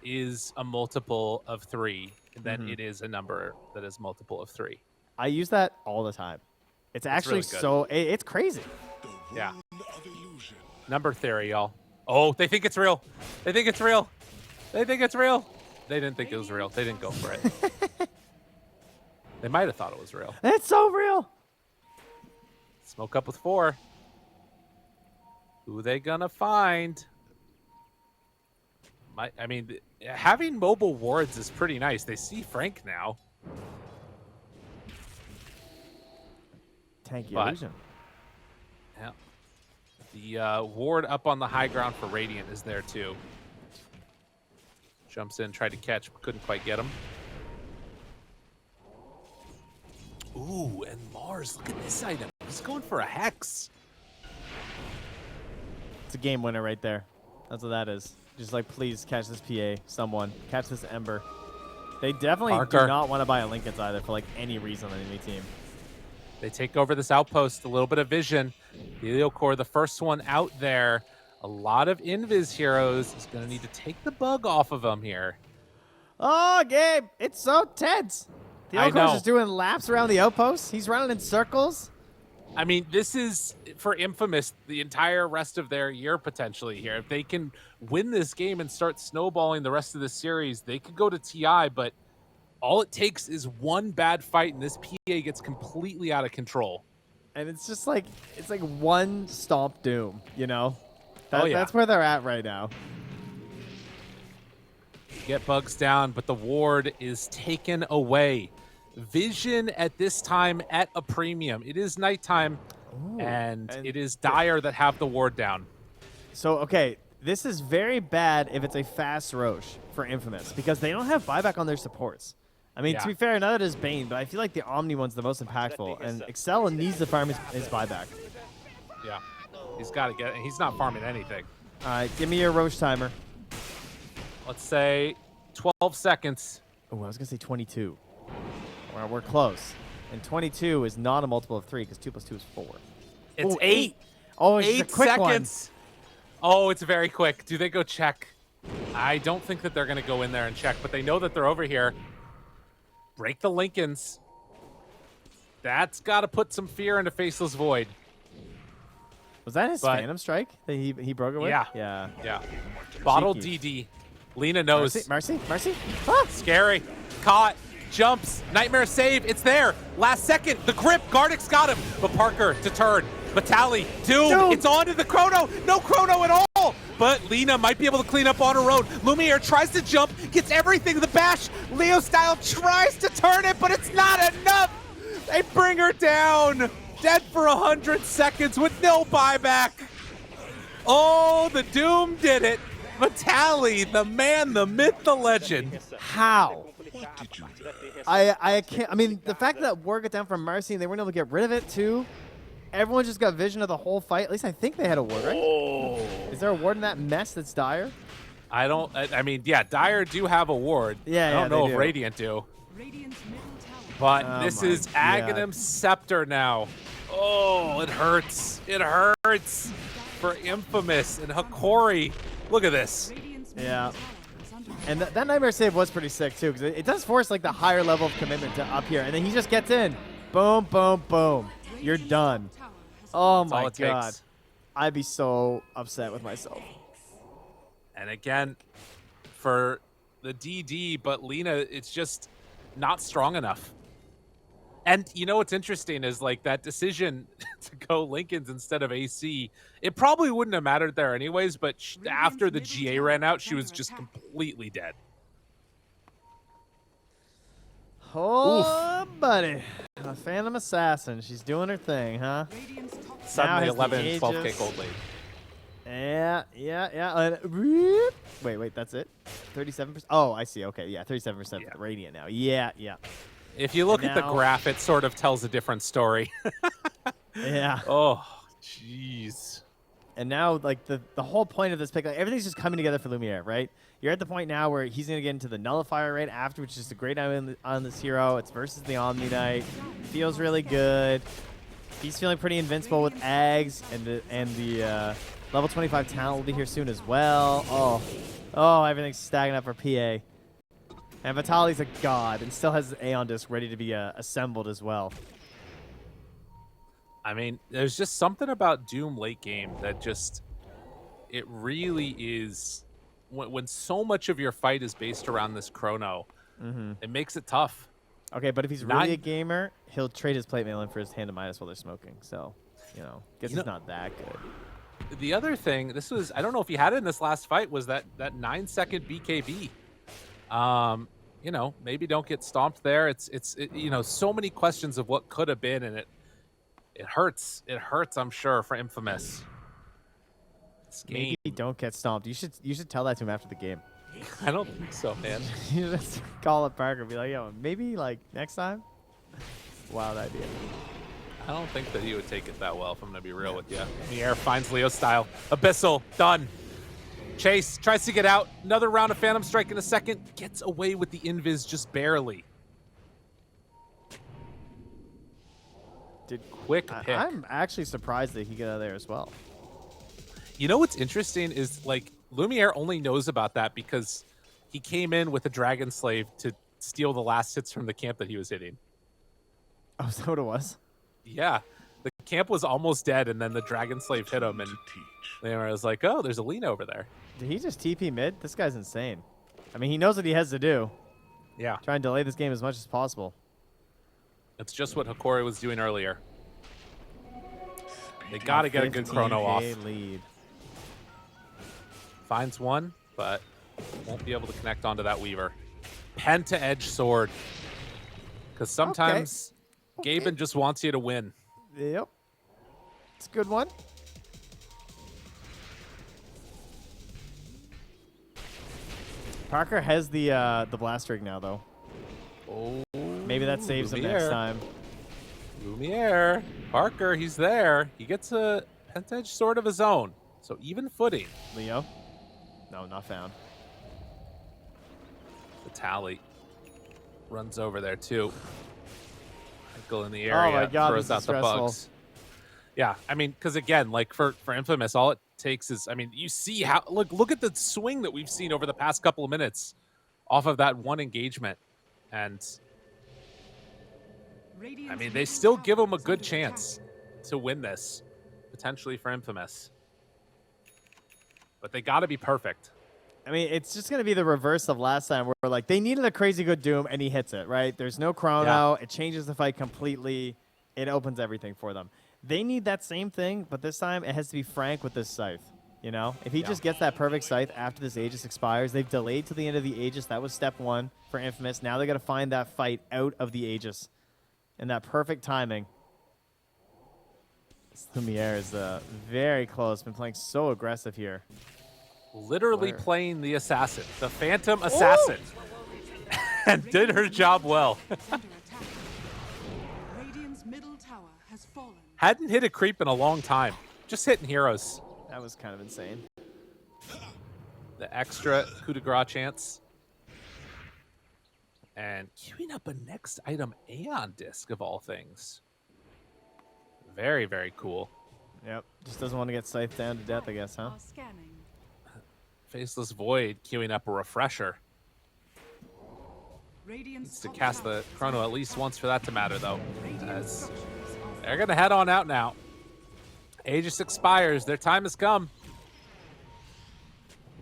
Speaker 1: is a multiple of 3, then it is a number that is multiple of 3.
Speaker 2: I use that all the time. It's actually
Speaker 1: really
Speaker 2: it's crazy.
Speaker 1: Yeah. Number theory, y'all. Oh, they think it's real. They think it's real. They think it's real. They didn't think it was real. They didn't go for it. They might have thought it was real.
Speaker 2: It's so real.
Speaker 1: Smoke up with 4. Who they gonna find? I mean, having mobile wards is pretty nice. They see Frank now.
Speaker 2: Tanky illusion.
Speaker 1: Yeah. The ward up on the high ground for Radiant is there too. Jumps in, tried to catch, but couldn't quite get him. Ooh, and Mars, look at this item. He's going for a Hex.
Speaker 2: It's a game winner right there. That's what that is. Just like, please catch this PA, someone. Catch this Ember. They definitely
Speaker 1: Parker.
Speaker 2: do not want to buy a Lincoln's either for like any reason on any team.
Speaker 1: They take over this outpost, a little bit of vision. Heliocor, the first one out there. A lot of invis heroes is going to need to take the bug off of them here.
Speaker 2: Oh, Gabe, it's so tense. The
Speaker 1: I know.
Speaker 2: Helicor's just doing laps around the outpost. He's running in circles.
Speaker 1: I mean, this is, for Infamous, the entire rest of their year potentially here. If they can win this game and start snowballing the rest of the series, they could go to TI, but all it takes is one bad fight and this PA gets completely out of control.
Speaker 2: And it's just like, it's like one stomp doom, you know?
Speaker 1: Oh, yeah.
Speaker 2: That's where they're at right now.
Speaker 1: Get bugs down, but the ward is taken away. Vision at this time at a premium. It is nighttime, and it is Dire that have the ward down.
Speaker 2: So, okay, this is very bad if it's a fast Roche for Infamous because they don't have buyback on their supports. I mean,
Speaker 1: Yeah.
Speaker 2: to be fair, neither does Bane, but I feel like the Omni one's the most impactful, and Excel needs to farm his buyback.
Speaker 1: Yeah, he's got to get it. He's not farming anything.
Speaker 2: All right, give me your Roche timer.
Speaker 1: Let's say 12 seconds.
Speaker 2: Oh, I was going to say 22. Well, we're close. And 22 is not a multiple of 3 because 2 plus 2 is 4.
Speaker 1: It's
Speaker 2: Ooh,
Speaker 1: 8.
Speaker 2: Oh, it's
Speaker 1: 8
Speaker 2: a quick
Speaker 1: seconds. Oh, it's very quick. Do they go check? I don't think that they're going to go in there and check, but they know that they're over here. Break the Lincolns. That's got to put some fear into Faceless Void.
Speaker 2: Was that his
Speaker 1: But-
Speaker 2: Phantom Strike that he broke it with?
Speaker 1: Yeah.
Speaker 2: Yeah.
Speaker 1: Yeah. Bottle
Speaker 2: Cheeky.
Speaker 1: DD. Lena knows.
Speaker 2: Mercy. Ah!
Speaker 1: Scary. Caught. Jumps. Nightmare save. It's there. Last second. The grip. Gardick's got him. But Parker to turn. Batali. Doom. It's on to the Chrono. No Chrono at all. But Lena might be able to clean up on her own. Lumiere tries to jump. Gets everything. The bash. Leo Style tries to turn it, but it's not enough. They bring her down. Dead for 100 seconds with no buyback. Oh, the Doom did it. Vitali, the man, the myth, the legend.
Speaker 2: How? I can't. I mean, the fact that Ward got down from Mercy and they weren't able to get rid of it too. Everyone just got vision of the whole fight. At least I think they had a ward, right?
Speaker 1: Oh.
Speaker 2: Is there a ward in that mess that's Dire?
Speaker 1: I mean, yeah, Dire do have a ward.
Speaker 2: Yeah,
Speaker 1: I don't know
Speaker 2: they
Speaker 1: if
Speaker 2: do.
Speaker 1: Radiant do.
Speaker 3: Radiant's middle tower.
Speaker 1: But
Speaker 2: Oh
Speaker 1: this
Speaker 2: my
Speaker 1: is
Speaker 2: God.
Speaker 1: Aghanim Scepter now. Oh, it hurts. It hurts for Infamous and Hokori. Look at this.
Speaker 3: Radiant's
Speaker 2: Yeah.
Speaker 3: middle tower is under
Speaker 2: And that Nightmare save was pretty sick too, because it does force like the higher level of commitment to up here, and then he just gets in. Boom, boom, boom. You're done.
Speaker 3: tower has
Speaker 2: Oh
Speaker 1: That's all
Speaker 2: my
Speaker 1: it
Speaker 2: God.
Speaker 1: takes.
Speaker 2: I'd be so upset with myself.
Speaker 1: And again, for the DD, but Lena, it's just not strong enough. And you know what's interesting is like that decision to go Lincolns instead of AC. It probably wouldn't have mattered there anyways, but after the GA ran out, she was just completely dead.
Speaker 2: Oh, buddy. A Phantom Assassin. She's doing her thing, huh?
Speaker 3: Radiant's top
Speaker 1: Suddenly
Speaker 2: has the
Speaker 1: 11 and 12k
Speaker 2: Aegis.
Speaker 1: gold lead.
Speaker 2: Yeah. Whoop. Wait, that's it? 37%? Oh, I see. Okay, yeah, 37%
Speaker 1: Yeah.
Speaker 2: for the Radiant now. Yeah.
Speaker 1: If you look at the
Speaker 2: Now-
Speaker 1: graph, it sort of tells a different story.
Speaker 2: Yeah.
Speaker 1: Oh, jeez.
Speaker 2: And now, like, the whole point of this pick, like, everything's just coming together for Lumiere, right? You're at the point now where he's going to get into the Nullifier right after, which is a great item on this hero. It's versus the Omni Knight. Feels really good. He's feeling pretty invincible with Ags, and the level 25 talent will be here soon as well. Oh, everything's stacking up for PA. And Vitali's a god and still has Aeon Disc ready to be assembled as well.
Speaker 1: I mean, there's just something about Doom late game that just, it really is, when so much of your fight is based around this chrono, it makes it tough.
Speaker 2: Okay, but if he's really a gamer, he'll trade his plate mail in for his hand to Midas while they're smoking. So, guess he's not that good.
Speaker 1: The other thing, this was, I don't know if he had it in this last fight, was that 9-second BKB. Maybe don't get stomped there. It's so many questions of what could have been, and it hurts. It hurts, I'm sure, for Infamous. This game,
Speaker 2: Maybe don't get stomped. You should tell that to him after the game.
Speaker 1: I don't think so, man.
Speaker 2: You just call up Parker and be like, yo, maybe like next time? Wild idea.
Speaker 1: I don't think that he would take it that well, if I'm going to be real with you. The air finds Leo Style. Abyssal, done. Chase tries to get out. Another round of Phantom Strike in a second. Gets away with the invis just barely. Quick pick.
Speaker 2: I'm actually surprised that he got out of there as well.
Speaker 1: You know what's interesting is, like, Lumiere only knows about that because he came in with a Dragon Slave to steal the last hits from the camp that he was hitting.
Speaker 2: Oh, is that what it was?
Speaker 1: Yeah. The camp was almost dead, and then the Dragon Slave hit him, and they were like, oh, there's a Lina over there.
Speaker 2: Did he just TP mid? This guy's insane. I mean, he knows what he has to do.
Speaker 1: Yeah.
Speaker 2: Try and delay this game as much as possible.
Speaker 1: That's just what Hokori was doing earlier. They got to get a good chrono off.
Speaker 2: Lead.
Speaker 1: Finds one, but won't be able to connect onto that Weaver. Penta Edge Sword. Because sometimes Gaben just wants you to win.
Speaker 2: Yep. It's a good one. Parker has the blast rig now, though.
Speaker 1: Oh,
Speaker 2: maybe that saves him next time.
Speaker 1: Lumiere. Parker, he's there. He gets a Penta Edge Sword of his own. So even footing.
Speaker 2: Leo? No, not found.
Speaker 1: The Tally runs over there too. Michael in the area.
Speaker 2: Oh my God,
Speaker 1: throws out the bugs. Yeah, I mean, because again, like for Infamous, all it takes is, I mean, you see how look at the swing that we've seen over the past couple of minutes off of that one engagement, and I mean, they still give him a good chance to win this, potentially for Infamous. But they got to be perfect.
Speaker 2: I mean, it's just going to be the reverse of last time where, like, they needed a crazy good Doom, and he hits it, right? There's no chrono. Yeah. It changes the fight completely. It opens everything for them. They need that same thing, but this time it has to be Frank with this Scythe, you know? If he just gets that perfect Scythe after this Aegis expires, they've delayed to the end of the Aegis. That was step one for Infamous. Now they got to find that fight out of the Aegis and that perfect timing. Lumiere is very close. Been playing so aggressive here.
Speaker 1: Literally playing the assassin, the Phantom Assassin, and did her job well.
Speaker 3: Radiant's middle tower has fallen.
Speaker 1: Hadn't hit a creep in a long time. Just hitting heroes.
Speaker 2: That was kind of insane.
Speaker 1: The extra coup de grace chance. And queuing up a next item, Aeon Disc of all things. Very, very cool.
Speaker 2: Yep. Just doesn't want to get scythed down to death, I guess, huh?
Speaker 3: Scanning.
Speaker 1: Faceless Void queuing up a refresher. Needs to cast the chrono at least once for that to matter, though. As they're going to head on out now. Aegis expires. Their time has come.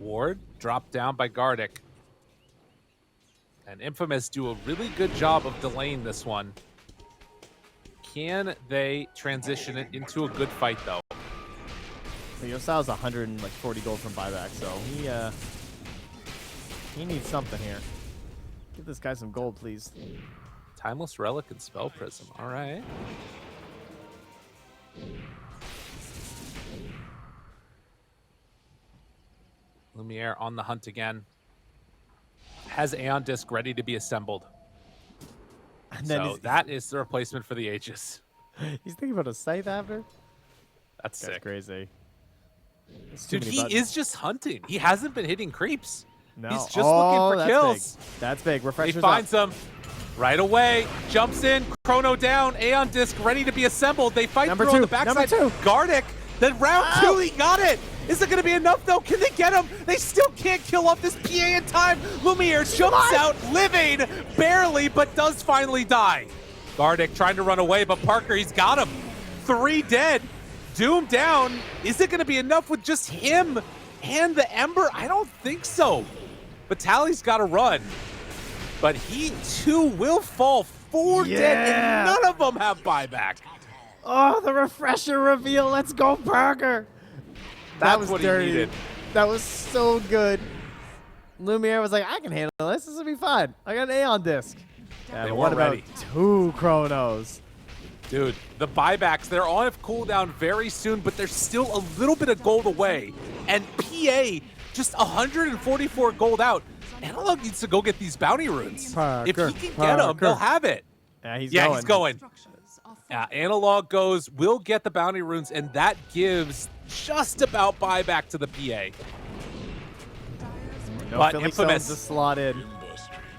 Speaker 1: Ward dropped down by Gardic. And Infamous do a really good job of delaying this one. Can they transition it into a good fight, though?
Speaker 2: Yosao's 140 gold from buyback, so he needs something here. Give this guy some gold, please.
Speaker 1: Timeless Relic and Spell Prism. All right. Lumiere on the hunt again. Has Aeon Disc ready to be assembled. And then so that is the replacement for the Aegis.
Speaker 2: He's thinking about a scythe after?
Speaker 1: That's sick.
Speaker 2: Crazy.
Speaker 1: Dude, he is just hunting. He hasn't been hitting creeps.
Speaker 2: No.
Speaker 1: He's just looking for kills.
Speaker 2: Big. That's big. Refreshers
Speaker 1: he finds them right away. Jumps in. Chrono down. Aeon Disc ready to be assembled. They fight through on the backside. Gardic. Then round two, he got it. Is it going to be enough, though? Can they get him? They still can't kill off this PA in time. Lumiere jumps out, living, barely, but does finally die. Gardic trying to run away, but Parker, he's got him. 3 dead. Doom down. Is it going to be enough with just him and the Ember? I don't think so. Vitaly's got to run. But he, too, will fall. 4 dead, and none of them have buyback.
Speaker 2: Oh, the refresher reveal. Let's go, Parker. That was
Speaker 1: what
Speaker 2: dirty.
Speaker 1: He needed.
Speaker 2: That was so good. Lumiere was like, I can handle this. This will be fine. I got an Aeon Disc.
Speaker 1: Yeah,
Speaker 2: what about
Speaker 1: ready.
Speaker 2: 2 chronos?
Speaker 1: Dude, the buybacks, they're on cooldown very soon, but they're still a little bit of gold away. And PA, just 144 gold out. Analog needs to go get these bounty runes.
Speaker 2: Parker,
Speaker 1: if he can get them, they'll have it.
Speaker 2: Yeah, he's
Speaker 1: going. Yeah, Analog goes, we'll get the bounty runes, and that gives just about buyback to the PA.
Speaker 2: No,
Speaker 1: But
Speaker 2: Philly Stone's
Speaker 1: Infamous,
Speaker 2: the slot in.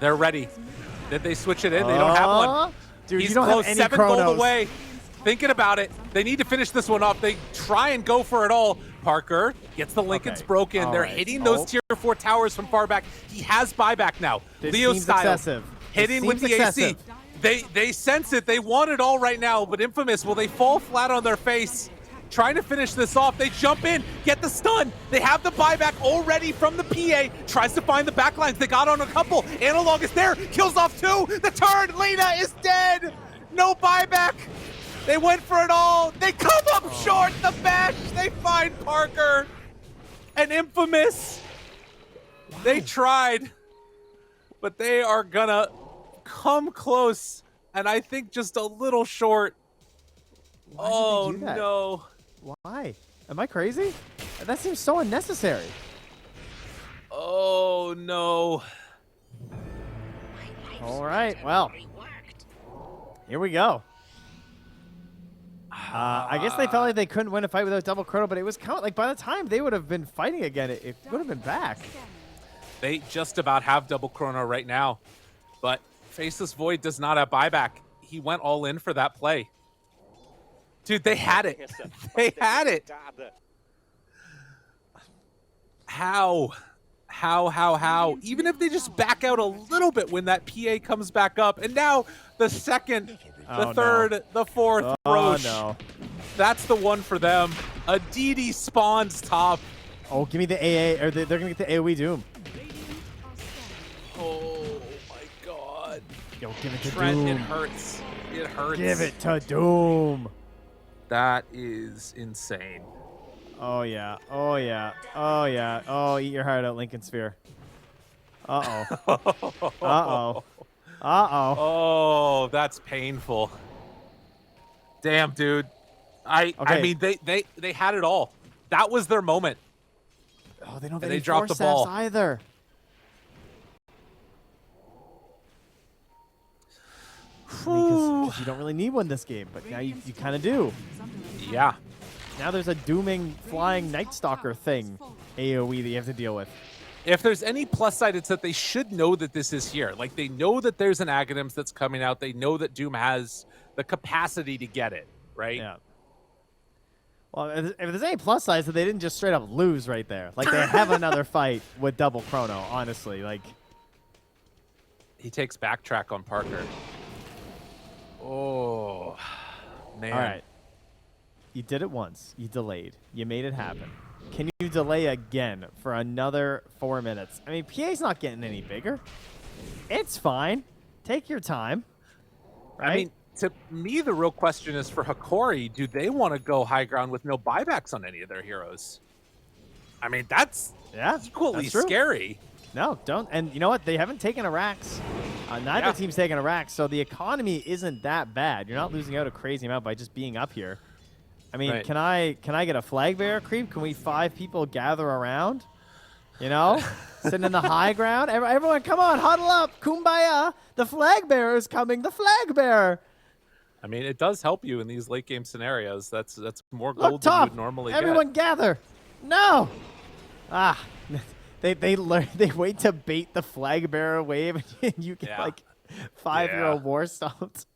Speaker 1: they're ready. Did they switch it in? They don't have one.
Speaker 2: Dude,
Speaker 1: He's
Speaker 2: you don't
Speaker 1: close,
Speaker 2: have any
Speaker 1: 7
Speaker 2: chronos.
Speaker 1: gold away. Thinking about it. They need to finish this one off. They try and go for it all. Parker gets the Lincolns
Speaker 2: Okay.
Speaker 1: broken.
Speaker 2: All
Speaker 1: They're
Speaker 2: right.
Speaker 1: hitting those tier 4 towers from far back. He has buyback now.
Speaker 2: This
Speaker 1: Leo
Speaker 2: seems
Speaker 1: style.
Speaker 2: excessive.
Speaker 1: Hitting
Speaker 2: This
Speaker 1: with the
Speaker 2: seems
Speaker 1: AC.
Speaker 2: excessive.
Speaker 1: They sense it. They want it all right now. But Infamous, will they fall flat on their face? Trying to finish this off. They jump in, get the stun. They have the buyback already from the PA. Tries to find the backlines. They got on a couple. Analog is there. Kills off 2. The turn. Lena is dead. No buyback. They went for it all. They come up short. The bash. They find Parker. And Infamous. They tried. But they are gonna come close. And I think just a little short.
Speaker 2: Why did they do that?
Speaker 1: No.
Speaker 2: Why? Am I crazy? That seems so unnecessary.
Speaker 1: Oh no.
Speaker 2: All right, well, here we go. I guess they felt like they couldn't win a fight without double chrono, but it was kind of like by the time they would have been fighting again, it would have been back.
Speaker 1: They just about have double chrono right now, but Faceless Void does not have buyback. He went all in for that play. Dude, they had it. They had it. How? Even if they just back out a little bit when that PA comes back up. And now the second, the third, the fourth, Roche.
Speaker 2: No.
Speaker 1: That's the one for them. A DD spawns top.
Speaker 2: Oh, give me the AA, or they're going to get the AoE Doom.
Speaker 1: Oh my god.
Speaker 2: Yo, give it to
Speaker 1: Trent,
Speaker 2: Doom.
Speaker 1: it hurts. It hurts.
Speaker 2: Give it to Doom.
Speaker 1: That is insane.
Speaker 2: Oh, yeah. Oh, yeah. Oh, yeah. Oh, eat your heart out, Lincoln Sphere. Uh-oh. Uh-oh. Uh-oh.
Speaker 1: Oh, that's painful. Damn, dude. I mean, they had it all. That was their moment.
Speaker 2: Oh, they don't have
Speaker 1: And
Speaker 2: any
Speaker 1: they dropped the
Speaker 2: force
Speaker 1: ball.
Speaker 2: safs either. Because you don't really need one this game, but now you kind of do.
Speaker 1: Yeah.
Speaker 2: Now there's a dooming flying Night Stalker thing, AoE, that you have to deal with.
Speaker 1: If there's any plus side, it's that they should know that this is here. Like, they know that there's an Aghanims that's coming out. They know that Doom has the capacity to get it, right?
Speaker 2: Yeah. Well, if there's any plus sides, that they didn't just straight up lose right there. Like, they have another fight with double chrono, honestly. Like,
Speaker 1: He takes backtrack on Parker. Oh, man.
Speaker 2: all right. You did it once. You delayed. You made it happen. Can you delay again for another 4 minutes? I mean, PA's not getting any bigger. It's fine. Take your time. Right?
Speaker 1: I mean, to me, the real question is for Hokori, do they want to go high ground with no buybacks on any of their heroes? I mean, that's equally
Speaker 2: that's true.
Speaker 1: scary.
Speaker 2: No, don't. And you know what? They haven't taken a Rax. Neither team's taken a Rax, so the economy isn't that bad. You're not losing out a crazy amount by just being up here. I mean,
Speaker 1: Right.
Speaker 2: can I get a flag bearer creep? Can we 5 people gather around? You know, sitting in the high ground. Everyone, come on, huddle up, kumbaya. The flag bearer is coming. The flag bearer.
Speaker 1: I mean, it does help you in these late game scenarios. That's more
Speaker 2: Look,
Speaker 1: gold than you
Speaker 2: top.
Speaker 1: would normally
Speaker 2: Everyone
Speaker 1: get.
Speaker 2: gather. No. Ah. They wait to bait the flag bearer wave, and you get like 5-year-old war stomped.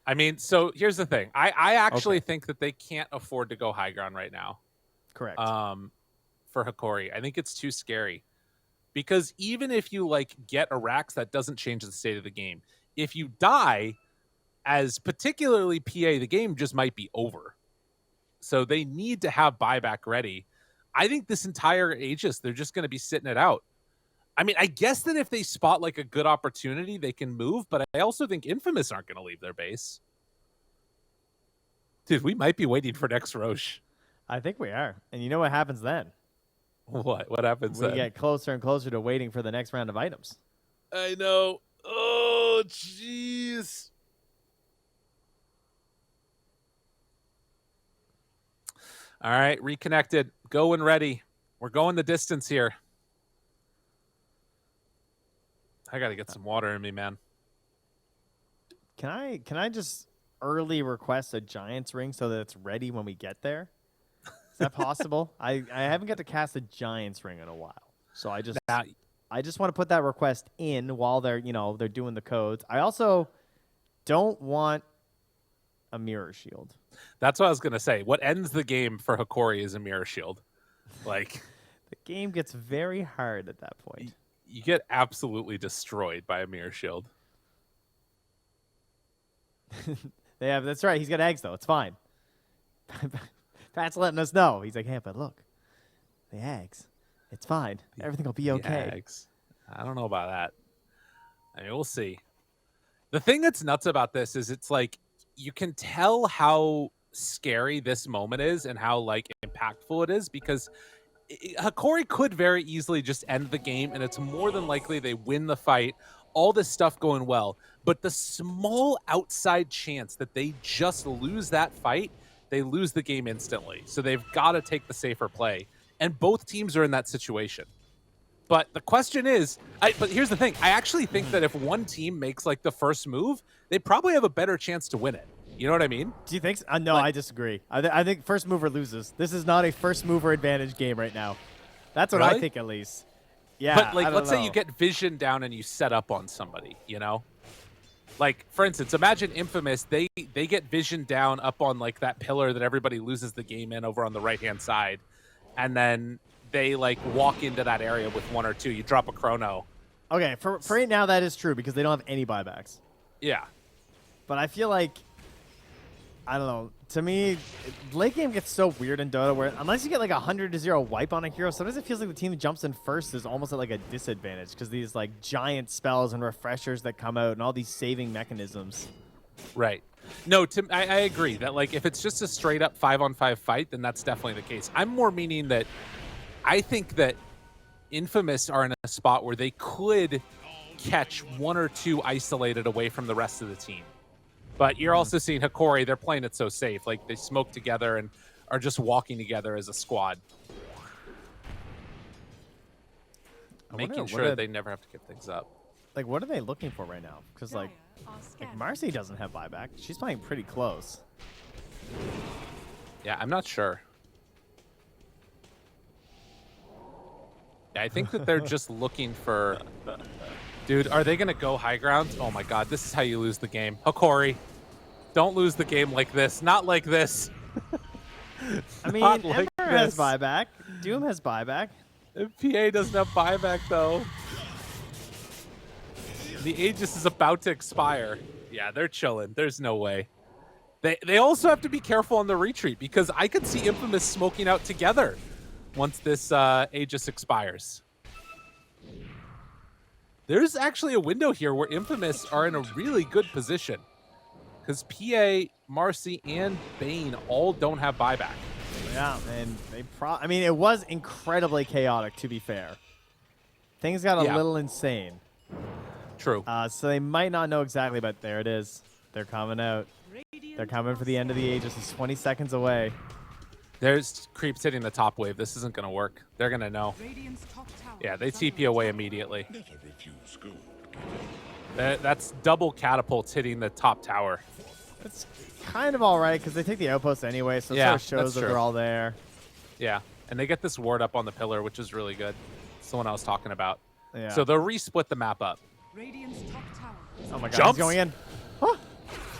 Speaker 1: I mean, so here's the thing. I actually think that they can't afford to go high ground right now.
Speaker 2: Correct.
Speaker 1: For Hokori. I think it's too scary. Because even if you like get a Rax, that doesn't change the state of the game. If you die as particularly PA, the game just might be over. So they need to have buyback ready. I think this entire Aegis, they're just going to be sitting it out. I mean, I guess that if they spot like a good opportunity, they can move, but I also think Infamous aren't going to leave their base. Dude, we might be waiting for next Roche.
Speaker 2: I think we are. And you know what happens then?
Speaker 1: What happens then?
Speaker 2: We get closer and closer to waiting for the next round of items.
Speaker 1: I know. Oh, jeez. All right, reconnected. Go and ready. We're going the distance here. I got to get some water in me, man.
Speaker 2: Can I just early request a Giants ring so that it's ready when we get there? Is that possible? I haven't got to cast a Giants ring in a while. So I just
Speaker 1: Now,
Speaker 2: want to put that request in while they're they're doing the codes. I also don't want a mirror shield.
Speaker 1: that's what I was gonna say. What ends the game for Hokori is a mirror shield. Like
Speaker 2: The game gets very hard at that point.
Speaker 1: you get absolutely destroyed by a mirror shield.
Speaker 2: That's right. He's got eggs though. It's fine. Pat's letting us know. He's like, hey, but look, the eggs. It's fine. Everything will be okay.
Speaker 1: Eggs. I don't know about that. I mean, we'll see. The thing that's nuts about this is it's like you can tell how scary this moment is and how like impactful it is because Hokori could very easily just end the game, and it's more than likely they win the fight. All this stuff going well, but the small outside chance that they just lose that fight, they lose the game instantly. So they've got to take the safer play, and both teams are in that situation. But the question is, but here's the thing. I actually think that if one team makes like the first move, they probably have a better chance to win it. You know what I mean?
Speaker 2: Do you think so? No, I disagree. I think first mover loses. This is not a first mover advantage game right now. That's what I think, at least. Yeah,
Speaker 1: but like, let's say you get vision down and you set up on somebody, you know? Like, for instance, imagine Infamous, they get vision down up on like that pillar that everybody loses the game in over on the right-hand side. And then they like walk into that area with 1 or 2. You drop a chrono.
Speaker 2: Okay, for right now that is true because they don't have any buybacks.
Speaker 1: Yeah.
Speaker 2: But I feel like, I don't know. To me, late game gets so weird in Dota where unless you get like 100-0 wipe on a hero, sometimes it feels like the team that jumps in first is almost at like a disadvantage because these like giant spells and refreshers that come out and all these saving mechanisms.
Speaker 1: Right. No, I agree that like if it's just a straight up 5-on-5 fight, then that's definitely the case. I'm more meaning that I think that Infamous are in a spot where they could catch 1 or 2 isolated away from the rest of the team. But you're also seeing Hokori, they're playing it so safe. Like, they smoke together and are just walking together as a squad. Making sure they never have to give things up.
Speaker 2: Like, what are they looking for right now? Because, like Marcy doesn't have buyback. She's playing pretty close.
Speaker 1: Yeah, I'm not sure. Yeah, I think that they're just looking for... Dude, are they going to go high ground? Oh, my God. This is how you lose the game. Hokori, don't lose the game like this. Not like this.
Speaker 2: I mean, Emperor has buyback. Doom has buyback.
Speaker 1: PA doesn't have buyback, though. The Aegis is about to expire. Yeah, they're chilling. There's no way. They also have to be careful on the retreat because I could see Infamous smoking out together once this Aegis expires. There's actually a window here where Infamous are in a really good position because PA, Marcy, and Bane all don't have buyback.
Speaker 2: Yeah, and I mean, it was incredibly chaotic, to be fair. Things got a little insane.
Speaker 1: True.
Speaker 2: So they might not know exactly, but there it is. They're coming out. They're coming for the end of the Aegis. It's 20 seconds away.
Speaker 1: There's creeps hitting the top wave. This isn't going to work. They're going to know. Yeah, they TP away immediately. That's double catapults hitting the top tower.
Speaker 2: It's kind of all right because they take the outpost anyway, so it sort of shows that they're all there.
Speaker 1: Yeah, and they get this ward up on the pillar, which is really good. It's the one I was talking about.
Speaker 2: Yeah.
Speaker 1: So they'll resplit the map up.
Speaker 2: Oh my God,
Speaker 1: Jumps.
Speaker 2: he's going in. Oh.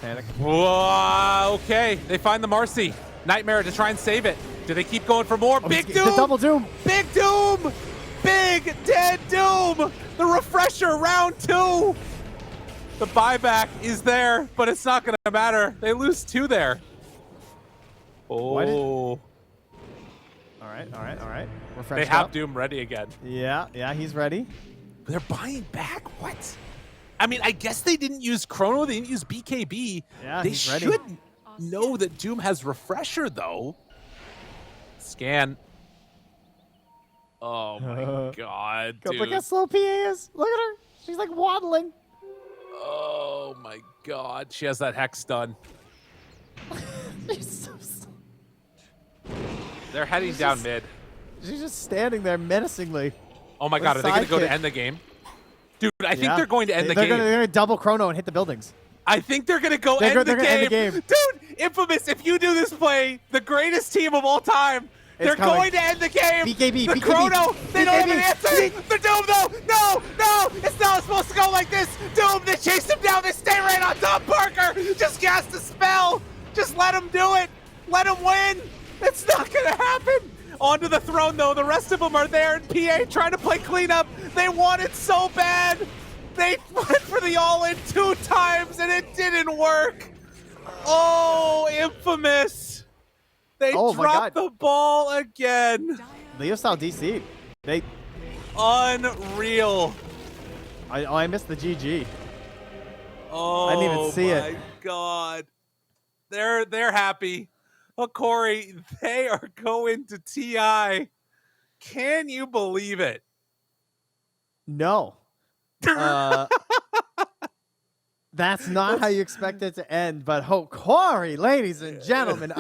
Speaker 2: Panic.
Speaker 1: Whoa, okay, they find the Marcy. Nightmare to try and save it. Do they keep going for more?
Speaker 2: Oh,
Speaker 1: Big Doom!
Speaker 2: The double Doom!
Speaker 1: Big Doom! Big Dead Doom! The refresher, round 2! The buyback is there, but it's not going to matter. They lose 2 there. Oh.
Speaker 2: All right.
Speaker 1: They have Doom ready again.
Speaker 2: Yeah, he's ready.
Speaker 1: They're buying back? What? I mean, I guess they didn't use Chrono. They didn't use BKB.
Speaker 2: Yeah,
Speaker 1: they
Speaker 2: he's ready.
Speaker 1: should know that Doom has refresher, though. Scan. Oh, my God, dude.
Speaker 2: Look how slow PA is. Look at her. She's like waddling.
Speaker 1: Oh, my God. She has that Hex done.
Speaker 2: She's so slow.
Speaker 1: They're heading down mid.
Speaker 2: She's just standing there menacingly.
Speaker 1: Oh, my God. Are they going to go to end the game? Dude, I think they're going to end the game.
Speaker 2: They're going to double Chrono and hit the buildings.
Speaker 1: I think they're going to end the game. Dude, Infamous, if you do this play, the greatest team of all time, They're
Speaker 2: coming.
Speaker 1: going to end the game.
Speaker 2: BKB,
Speaker 1: the
Speaker 2: BKB,
Speaker 1: chrono. They don't have an
Speaker 2: BKB.
Speaker 1: answer. The Doom though. No, no. It's not supposed to go like this. Doom. They chase him down. They stay right on top. Parker just cast a spell. Just let him do it. Let him win. It's not gonna happen. Onto the throne though. The rest of them are there. And PA trying to play cleanup. They want it so bad. They went for the all-in 2 times and it didn't work. Oh, infamous. They
Speaker 2: Oh my
Speaker 1: dropped
Speaker 2: God.
Speaker 1: the ball again.
Speaker 2: Leo style DC. They.
Speaker 1: Unreal.
Speaker 2: I missed the GG.
Speaker 1: Oh,
Speaker 2: I didn't even see it.
Speaker 1: my God. They're happy. Hokori, they are going to TI. Can you believe it?
Speaker 2: No. That's not how you expect it to end. But Hokori, ladies and gentlemen,